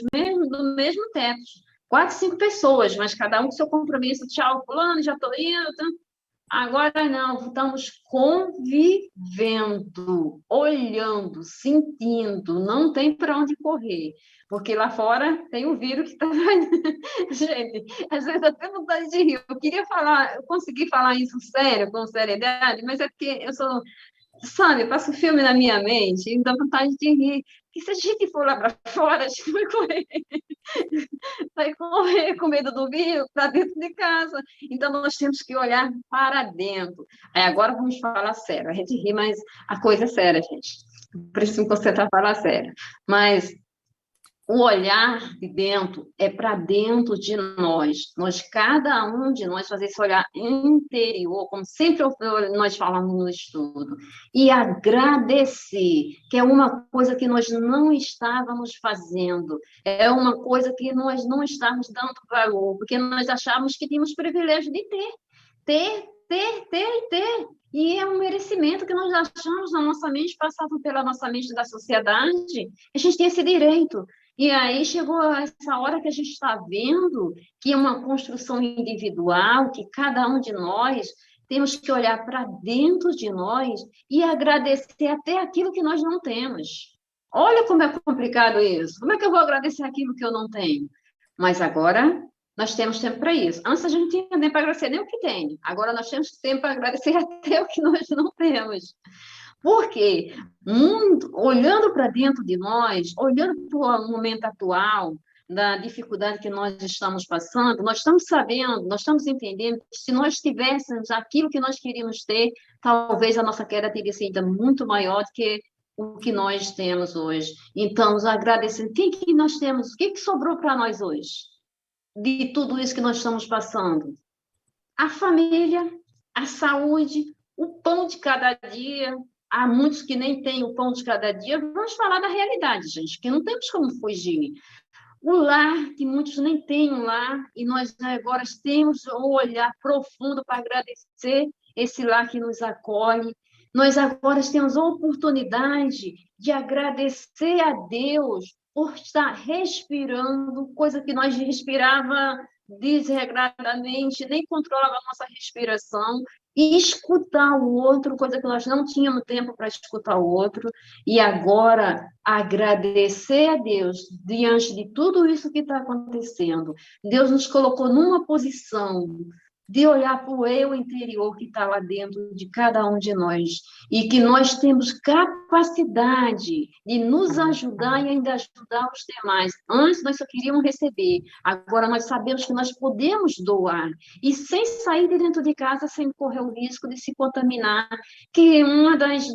mesmo teto. 4, 5 pessoas, mas cada um com seu compromisso. Tchau, fulano, já estou indo. Agora não, estamos convivendo, olhando, sentindo, não tem para onde correr, porque lá fora tem o vírus que está. Gente, às vezes até vontade de rir. Eu queria falar, eu consegui falar isso sério, com seriedade, mas é porque eu sou. Sabe, passa o filme na minha mente e me dá vontade de rir. E se a gente for lá para fora, a gente vai correr. Vai correr com medo do vírus para dentro de casa. Então, nós temos que olhar para dentro. Aí, agora vamos falar sério. A gente ri, mas a coisa é séria, gente. Preciso me concentrar para falar sério. Mas o olhar de dentro é para dentro de nós. Cada um de nós, fazer esse olhar interior, como sempre nós falamos no estudo, e agradecer, que é uma coisa que nós não estávamos fazendo, é uma coisa que nós não estávamos dando valor, porque nós achávamos que tínhamos privilégio de ter. E é um merecimento que nós achamos na nossa mente, passado pela nossa mente da sociedade, a gente tem esse direito. E aí chegou essa hora que a gente está vendo que é uma construção individual, que cada um de nós temos que olhar para dentro de nós e agradecer até aquilo que nós não temos. Olha como é complicado isso. Como é que eu vou agradecer aquilo que eu não tenho? Mas agora nós temos tempo para isso. Antes a gente não tinha tempo para agradecer nem o que tem. Agora nós temos tempo para agradecer até o que nós não temos. Porque, olhando para dentro de nós, olhando para o momento atual, da dificuldade que nós estamos passando, nós estamos sabendo, nós estamos entendendo que se nós tivéssemos aquilo que nós queríamos ter, talvez a nossa queda teria sido muito maior do que o que nós temos hoje. Então, agradecendo, o que nós temos, o que sobrou para nós hoje? De tudo isso que nós estamos passando? A família, a saúde, o pão de cada dia. Há muitos que nem têm o pão de cada dia. Vamos falar da realidade, gente, que não temos como fugir. O lar, que muitos nem têm um lar, e nós agora temos um olhar profundo para agradecer esse lar que nos acolhe. Nós agora temos a oportunidade de agradecer a Deus por estar respirando, coisa que nós respirava desregradamente, nem controlava a nossa respiração, e escutar o outro, coisa que nós não tínhamos tempo para escutar o outro, e agora agradecer a Deus diante de tudo isso que está acontecendo. Deus nos colocou numa posição de olhar para o eu interior que está lá dentro de cada um de nós, e que nós temos capacidade de nos ajudar e ainda ajudar os demais. Antes nós só queríamos receber, agora nós sabemos que nós podemos doar, e sem sair de dentro de casa, sem correr o risco de se contaminar, que uma das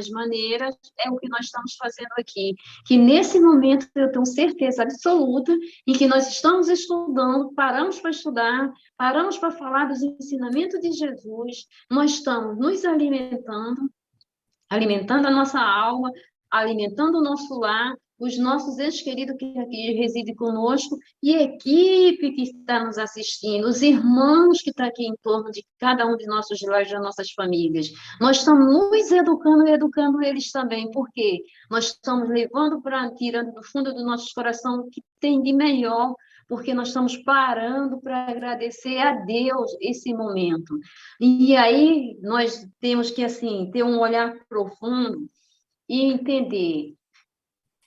maneiras é o que nós estamos fazendo aqui, que nesse momento eu tenho certeza absoluta em que nós estamos estudando, paramos para estudar, paramos para falar dos ensinamentos de Jesus, nós estamos nos alimentando a nossa alma, alimentando o nosso lar, os nossos entes queridos que aqui residem conosco, e a equipe que está nos assistindo, os irmãos que estão aqui em torno de cada um de nossos lares, das nossas famílias. Nós estamos nos educando e educando eles também, porque nós estamos levando tirando do fundo do nosso coração o que tem de melhor, porque nós estamos parando para agradecer a Deus esse momento. E aí nós temos que, assim, ter um olhar profundo e entender,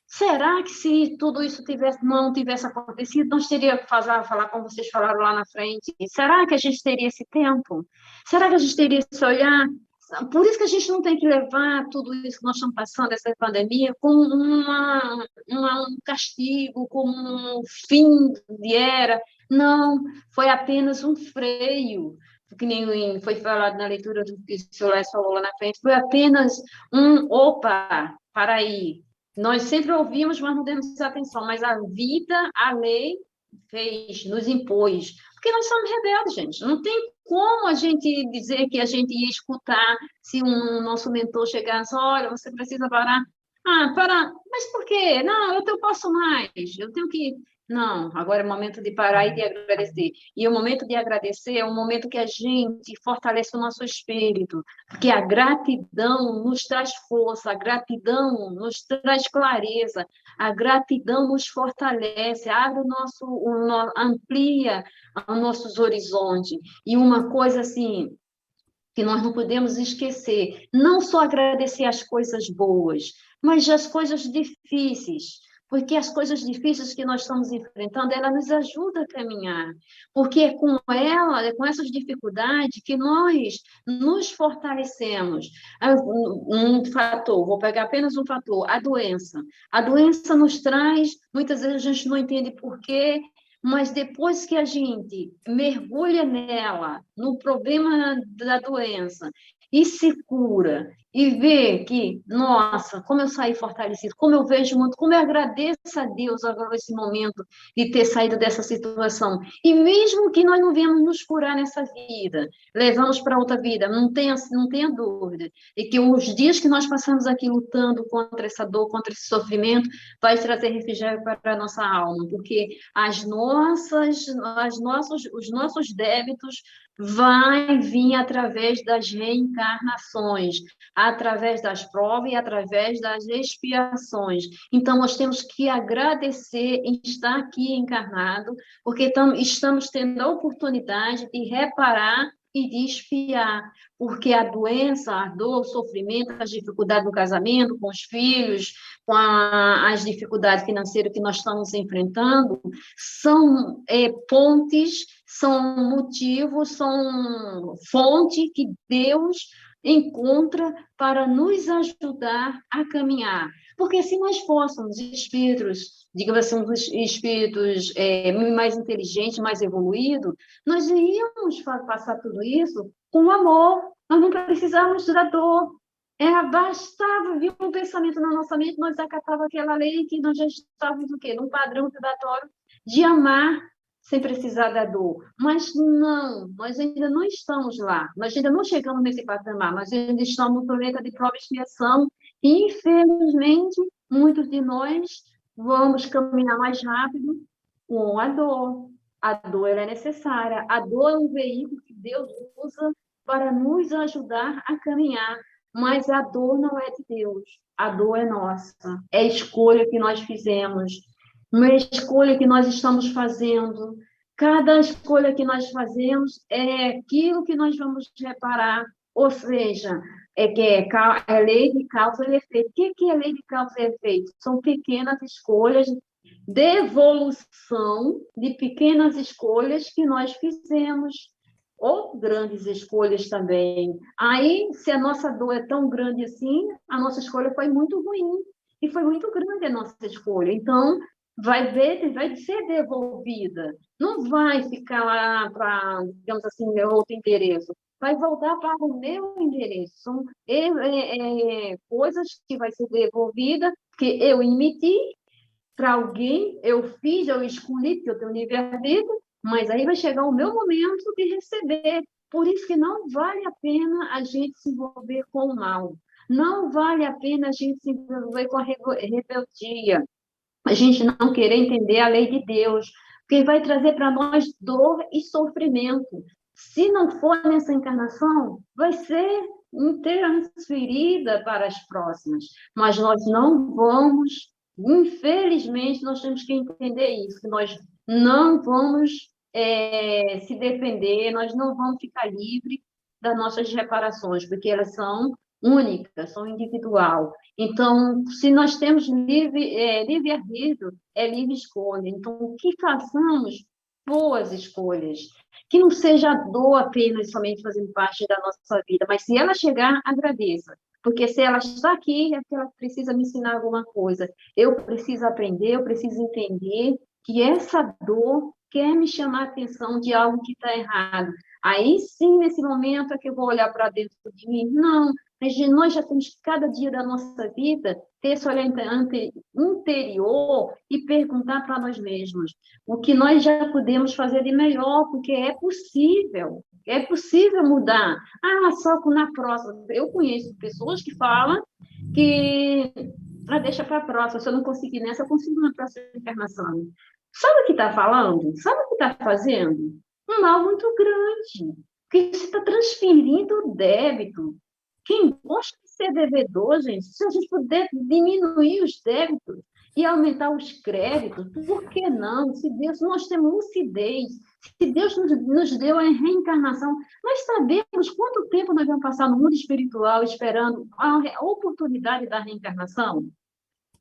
será que se tudo isso não tivesse acontecido, nós teríamos que falar como vocês falaram lá na frente? Será que a gente teria esse tempo? Será que a gente teria esse olhar? Por isso que a gente não tem que levar tudo isso que nós estamos passando, essa pandemia, como um castigo, como um fim de era. Não, foi apenas um freio, que nem foi falado na leitura do que o senhor Lécio falou lá na frente, foi apenas opa, para aí. Nós sempre ouvimos, mas não demos atenção, mas a vida, a lei, nos impôs. Porque nós somos rebeldes, gente. Não tem como a gente dizer que a gente ia escutar se um nosso mentor chegasse, olha, você precisa parar. Ah, parar. Mas por quê? Não, eu posso mais. Eu tenho que... Não, agora é o momento de parar e de agradecer. E o momento de agradecer é o momento que a gente fortalece o nosso espírito, porque a gratidão nos traz força, a gratidão nos traz clareza, a gratidão nos fortalece, abre amplia os nossos horizontes. E uma coisa assim que nós não podemos esquecer, não só agradecer as coisas boas, mas as coisas difíceis, porque as coisas difíceis que nós estamos enfrentando, ela nos ajuda a caminhar, porque é com ela, é com essas dificuldades que nós nos fortalecemos. Um fator, vou pegar apenas um fator, a doença. A doença nos traz, muitas vezes a gente não entende por quê, mas depois que a gente mergulha nela, no problema da doença, e se cura, e vê que, nossa, como eu saí fortalecido, como eu vejo muito, como eu agradeço a Deus agora esse momento de ter saído dessa situação. E mesmo que nós não venhamos nos curar nessa vida, levamos para outra vida, não tenha dúvida, e que os dias que nós passamos aqui lutando contra essa dor, contra esse sofrimento, vai trazer refrigério para a nossa alma, porque os nossos débitos vai vir através das reencarnações, através das provas e através das expiações. Então, nós temos que agradecer em estar aqui encarnado, porque estamos tendo a oportunidade de reparar e de expiar, porque a doença, a dor, o sofrimento, as dificuldades no casamento, com os filhos, com as dificuldades financeiras que nós estamos enfrentando, são pontes, são motivos, são fonte que Deus encontra para nos ajudar a caminhar. Porque se nós fôssemos espíritos, digamos assim, espíritos mais inteligentes, mais evoluídos, nós iríamos passar tudo isso com amor. Nós não precisávamos da dor. Bastava vir um pensamento na nossa mente, nós acatávamos aquela lei que nós já estávamos o quê? Num padrão vibratório de amar sem precisar da dor. Mas não, nós ainda não estamos lá. Nós ainda não chegamos nesse patamar. Nós ainda estamos no planeta de prova e expiação. E, infelizmente, muitos de nós vamos caminhar mais rápido com a dor. A dor ela é necessária. A dor é um veículo que Deus usa para nos ajudar a caminhar. Mas a dor não é de Deus. A dor é nossa. É a escolha que nós fizemos. Uma escolha que nós estamos fazendo. Cada escolha que nós fazemos é aquilo que nós vamos reparar, ou seja, é lei de causa e efeito. O que é lei de causa e efeito? São pequenas escolhas de evolução de pequenas escolhas que nós fizemos, ou grandes escolhas também. Aí, se a nossa dor é tão grande assim, a nossa escolha foi muito ruim, e foi muito grande a nossa escolha. Então, vai ser devolvida. Não vai ficar lá para, digamos assim, outro endereço. Vai voltar para o meu endereço. São coisas que vai ser devolvida, porque eu emiti para alguém, eu fiz, eu escolhi, porque eu tenho livre-arbítrio, mas aí vai chegar o meu momento de receber. Por isso que não vale a pena a gente se envolver com o mal. Não vale a pena a gente se envolver com a rebeldia. A gente não querer entender a lei de Deus, porque vai trazer para nós dor e sofrimento. Se não for nessa encarnação, vai ser transferida para as próximas. Mas nós não vamos, infelizmente, nós temos que entender isso, que nós não vamos se defender, nós não vamos ficar livres das nossas reparações, porque elas são únicas, são individual. Então, se nós temos livre-arbítrio, é livre escolha. Então, o que façamos? Boas escolhas. Que não seja a dor apenas somente fazendo parte da nossa vida, mas se ela chegar, agradeça. Porque se ela está aqui, é porque ela precisa me ensinar alguma coisa. Eu preciso aprender, eu preciso entender que essa dor quer me chamar a atenção de algo que está errado. Aí sim, nesse momento, é que eu vou olhar para dentro de mim. Não, mas nós já temos que, cada dia da nossa vida, ter esse olhar interior e perguntar para nós mesmos o que nós já podemos fazer de melhor, porque é possível. É possível mudar. Ah, só na próxima. Eu conheço pessoas que falam que deixa para a próxima. Se eu não conseguir nessa, eu consigo na próxima encarnação. Sabe o que está falando? Sabe o que está fazendo? Um mal muito grande. Porque você está transferindo o débito. Quem gosta de ser devedor, gente, se a gente puder diminuir os débitos e aumentar os créditos, por que não? Se Deus, nós temos lucidez, se Deus nos deu a reencarnação, nós sabemos quanto tempo nós vamos passar no mundo espiritual esperando a oportunidade da reencarnação?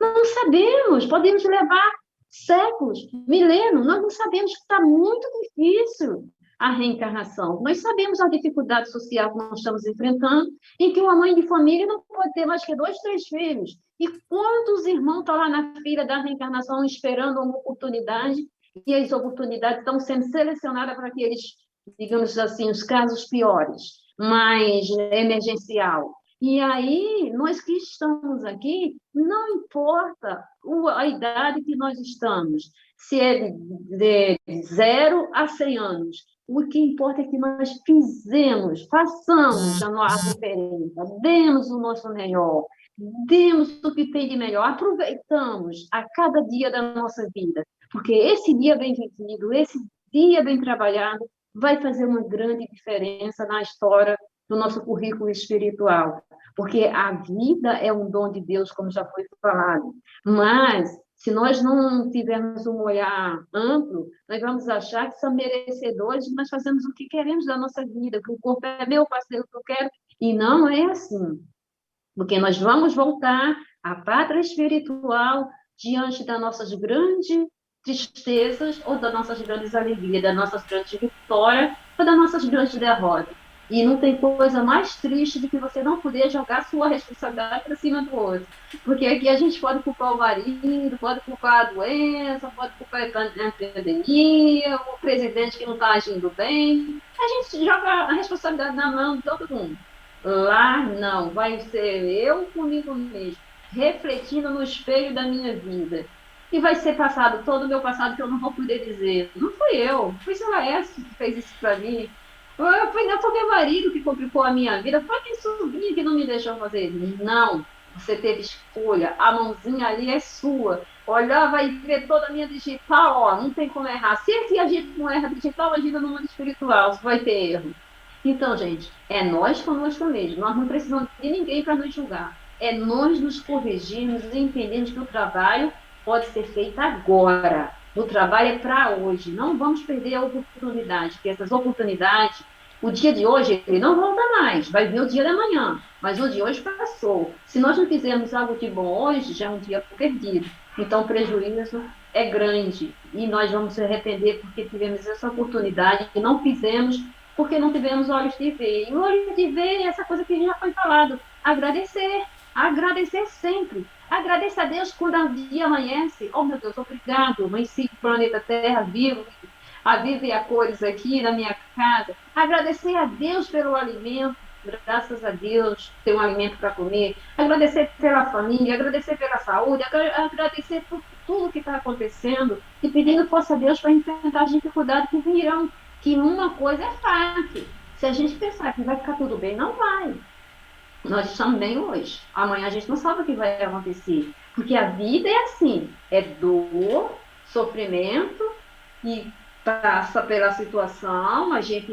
Não sabemos, podemos levar séculos, milênios, nós não sabemos que está muito difícil a reencarnação. Nós sabemos a dificuldade social que nós estamos enfrentando, em que uma mãe de família não pode ter mais que 2, 3 filhos. E quantos irmãos estão lá na fila da reencarnação esperando uma oportunidade, e as oportunidades estão sendo selecionadas para aqueles, digamos assim, os casos piores, mais emergencial. E aí, nós que estamos aqui, não importa a idade que nós estamos, se é de 0 a 100 anos, o que importa é que nós façamos a nossa diferença, demos o nosso melhor, demos o que tem de melhor, aproveitamos a cada dia da nossa vida, porque esse dia bem vivido, esse dia bem trabalhado, vai fazer uma grande diferença na história do nosso currículo espiritual, porque a vida é um dom de Deus, como já foi falado, mas se nós não tivermos um olhar amplo, nós vamos achar que somos merecedores, nós fazemos o que queremos da nossa vida, que o corpo é meu, fazer o que eu quero, e não é assim, porque nós vamos voltar à pátria espiritual diante das nossas grandes tristezas ou das nossas grandes alegrias, das nossas grandes vitórias ou das nossas grandes derrotas. E não tem coisa mais triste do que você não poder jogar sua responsabilidade para cima do outro. Porque aqui a gente pode culpar o marido, pode culpar a doença, pode culpar a pandemia, o presidente que não está agindo bem. A gente joga a responsabilidade na mão de todo mundo. Lá não, vai ser eu comigo mesmo, refletindo no espelho da minha vida. E vai ser passado todo o meu passado que eu não vou poder dizer. Não fui eu, foi seu Laércio que fez isso para mim. Foi meu marido que complicou a minha vida, foi minha sobrinha que não me deixou fazer. Não, você teve escolha, a mãozinha ali é sua. Olhar, vai ver toda a minha digital, ó, não tem como errar. Se aqui a gente não erra digital, imagina no mundo espiritual, vai ter erro. Então, gente, é nós conosco mesmo, nós não precisamos de ninguém para nos julgar. É nós nos corrigirmos e entendermos que o trabalho pode ser feito agora. O trabalho é para hoje. Não vamos perder a oportunidade, porque essas oportunidades, o dia de hoje, ele não volta mais. Vai vir o dia da manhã, mas o de hoje passou. Se nós não fizermos algo de bom hoje, já é um dia perdido. Então, o prejuízo é grande. E nós vamos se arrepender porque tivemos essa oportunidade e não fizemos porque não tivemos olhos de ver. E o olho de ver é essa coisa que já foi falado. Agradecer. Agradecer sempre. Agradeça a Deus quando o dia amanhece. Oh, meu Deus, obrigado. Amanheci o planeta Terra vivo, a vida e a cores aqui na minha casa. Agradecer a Deus pelo alimento. Graças a Deus, ter um alimento para comer. Agradecer pela família, agradecer pela saúde, agradecer por tudo que está acontecendo e pedindo força a Deus para enfrentar as dificuldades que virão. Que uma coisa é fácil. Se a gente pensar que vai ficar tudo bem, não vai. Nós estamos bem hoje. Amanhã a gente não sabe o que vai acontecer. Porque a vida é assim. É dor, sofrimento, e passa pela situação, a gente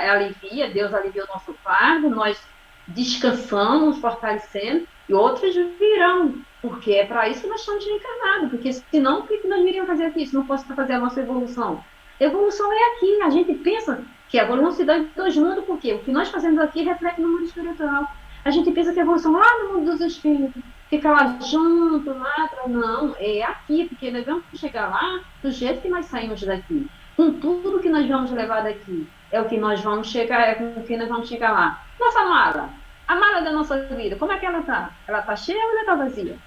alivia, Deus alivia o nosso fardo, nós descansamos, fortalecendo, e outros virão. Porque é para isso que nós estamos reencarnados. Porque senão, o que nós iríamos fazer aqui se não fosse para fazer a nossa evolução? Evolução é aqui. A gente pensa que a evolução se dá em 2 mundos, porque o que nós fazemos aqui reflete no mundo espiritual. A gente pensa que a evolução lá no mundo dos espíritos, fica lá junto, lá, não, é aqui, porque nós vamos chegar lá do jeito que nós saímos daqui. Com tudo que nós vamos levar daqui, é o que nós vamos chegar, é com o que nós vamos chegar lá. Nossa mala, a mala da nossa vida, como é que ela está? Ela está cheia ou ela está vazia?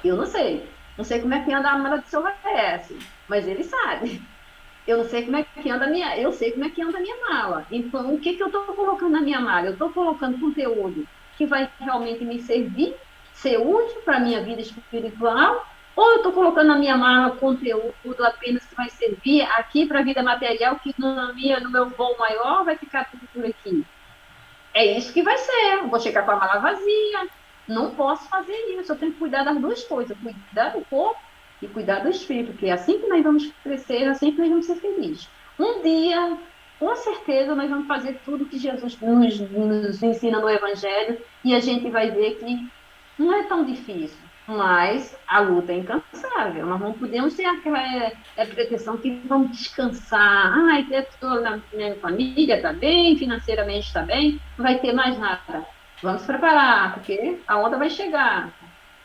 Eu não sei. Não sei como é que anda a mala do seu Laércio, mas ele sabe. Eu não sei como é que anda a minha, eu sei como é que anda a minha mala. Então, o que eu estou colocando na minha mala? Eu estou colocando conteúdo que vai realmente me servir, ser útil para a minha vida espiritual, Ou eu estou colocando na minha mala conteúdo apenas que vai servir aqui para a vida material, que no meu voo maior vai ficar tudo por aqui. É isso que vai ser. Eu vou chegar com a mala vazia. Não posso fazer isso. Eu tenho que cuidar das duas coisas: cuidar do corpo e cuidar do espírito, porque é assim que nós vamos crescer, é assim que nós vamos ser felizes. Um dia, com certeza, nós vamos fazer tudo que Jesus nos ensina no Evangelho e a gente vai ver que não é tão difícil, mas a luta é incansável. Nós não podemos ter aquela pretensão que vamos descansar. Ai, toda a minha família está bem, financeiramente está bem, não vai ter mais nada. Vamos preparar, porque a onda vai chegar,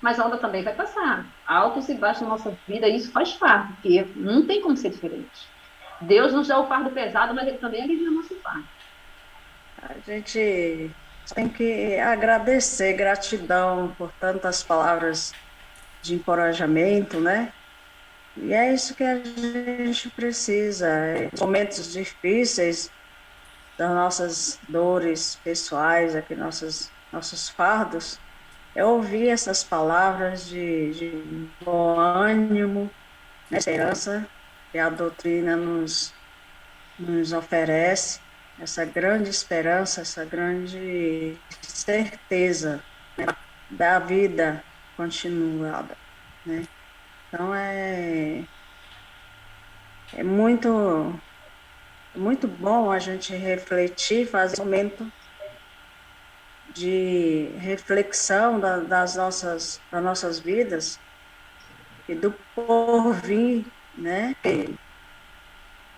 mas a onda também vai passar. Altos e baixos na nossa vida, isso faz parte, porque não tem como ser diferente. Deus nos dá o fardo pesado, mas Ele também alivia o nosso fardo. A gente tem que agradecer, gratidão por tantas palavras de encorajamento, né? E é isso que a gente precisa. Em momentos difíceis, das nossas dores pessoais, aqui nossos fardos, é ouvir essas palavras de bom ânimo, né, esperança que a doutrina nos oferece, essa grande esperança, essa grande certeza, né, da vida continuada, né? Então é muito bom a gente refletir, fazer um momento de reflexão das nossas vidas e do porvir, né?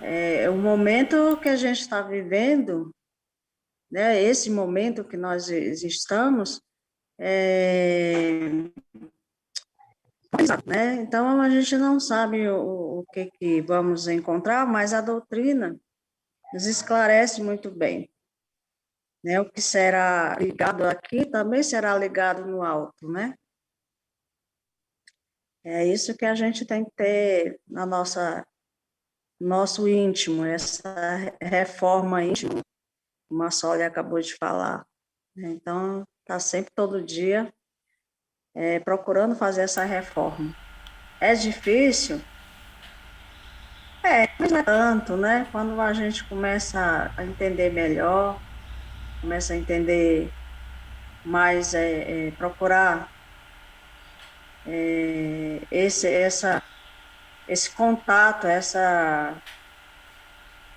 É o momento que a gente está vivendo, né? Esse momento que nós estamos, né? Então a gente não sabe o que vamos encontrar, mas a doutrina nos esclarece muito bem, né? O que será ligado aqui também será ligado no alto, né? É isso que a gente tem que ter na nosso íntimo, essa reforma íntima, como a Sólia acabou de falar, né? Então, está sempre, todo dia, procurando fazer essa reforma. É difícil? Mas não é tanto, né? Quando a gente começa a entender melhor, começa a entender mais, procurar esse contato,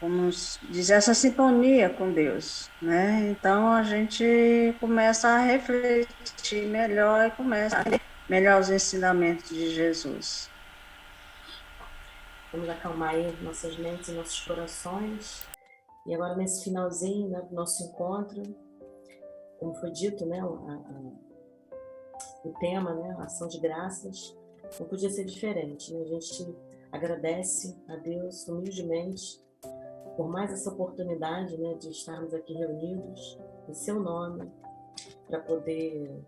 vamos dizer, essa sintonia com Deus, né? Então a gente começa a refletir melhor e começa a entender melhor os ensinamentos de Jesus. Vamos acalmar aí nossas mentes e nossos corações. E agora, nesse finalzinho, né, do nosso encontro, como foi dito, né, o tema, né, a ação de graças, não podia ser diferente, né? A gente agradece a Deus humildemente por mais essa oportunidade, né, de estarmos aqui reunidos em seu nome, para poder,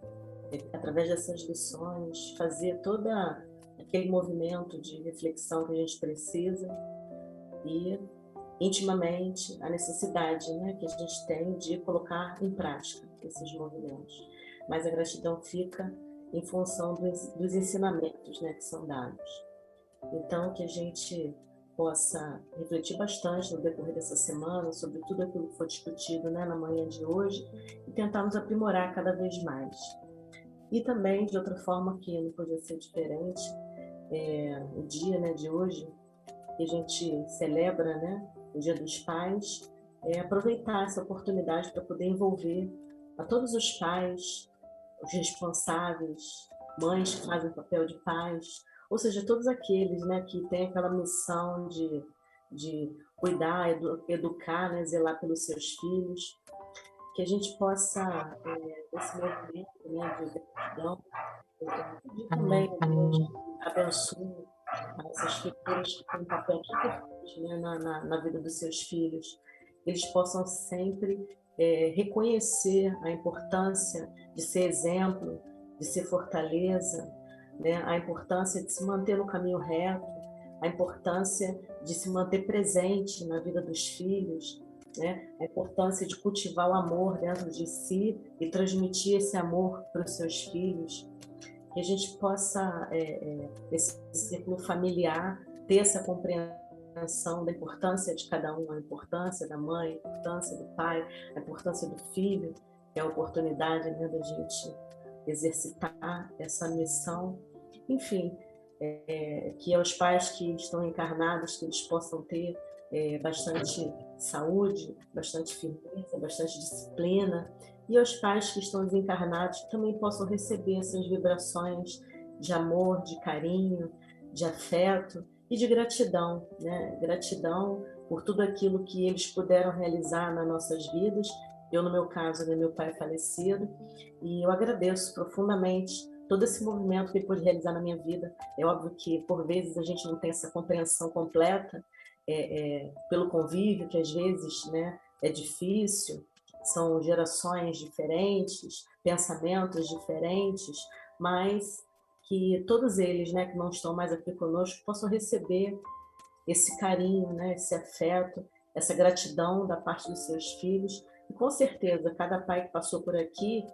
através dessas lições, fazer todo aquele movimento de reflexão que a gente precisa e, intimamente, a necessidade, né, que a gente tem de colocar em prática esses movimentos. Mas a gratidão fica em função dos ensinamentos, né, que são dados. Então, que a gente possa refletir bastante no decorrer dessa semana sobre tudo aquilo que foi discutido, né, na manhã de hoje e tentar nos aprimorar cada vez mais. E também, de outra forma que não podia ser diferente, o dia, né, de hoje, que a gente celebra, né, o Dia dos Pais, aproveitar essa oportunidade para poder envolver a todos os pais, os responsáveis, mães que fazem papel de pais, ou seja, todos aqueles, né, que têm aquela missão de cuidar, educar, né, zelar pelos seus filhos, que a gente possa, esse movimento, né, de gratidão, pedir também a Deus que abençoe essas figuras que têm um papel tão importante, né, na vida dos seus filhos, eles possam sempre reconhecer a importância de ser exemplo, de ser fortaleza, né, a importância de se manter no caminho reto, a importância de se manter presente na vida dos filhos, né, a importância de cultivar o amor dentro de si e transmitir esse amor para os seus filhos, que a gente possa, nesse círculo familiar, ter essa compreensão da importância de cada um, a importância da mãe, a importância do pai, a importância do filho, que é a oportunidade, né, da gente exercitar essa missão. Enfim, que aos pais que estão encarnados, que eles possam ter bastante saúde, bastante firmeza, bastante disciplina, e aos pais que estão desencarnados que também possam receber essas vibrações de amor, de carinho, de afeto e de gratidão, né? Gratidão por tudo aquilo que eles puderam realizar nas nossas vidas. Eu, no meu caso, né, meu pai é falecido, e eu agradeço profundamente todo esse movimento que ele pôde realizar na minha vida. É óbvio que, por vezes, a gente não tem essa compreensão completa, pelo convívio, que às vezes, né, é difícil, são gerações diferentes, pensamentos diferentes, mas que todos eles, né, que não estão mais aqui conosco, possam receber esse carinho, né, esse afeto, essa gratidão da parte dos seus filhos. E com certeza, cada pai que passou por aqui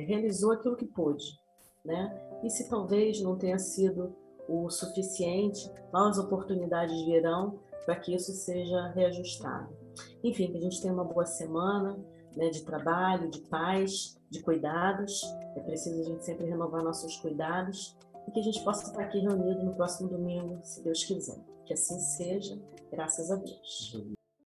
realizou aquilo que pôde, né? E se talvez não tenha sido o suficiente, novas oportunidades virão para que isso seja reajustado. Enfim, que a gente tenha uma boa semana, né, de trabalho, de paz, de cuidados. É preciso a gente sempre renovar nossos cuidados e que a gente possa estar aqui reunido no próximo domingo, se Deus quiser. Que assim seja, graças a Deus.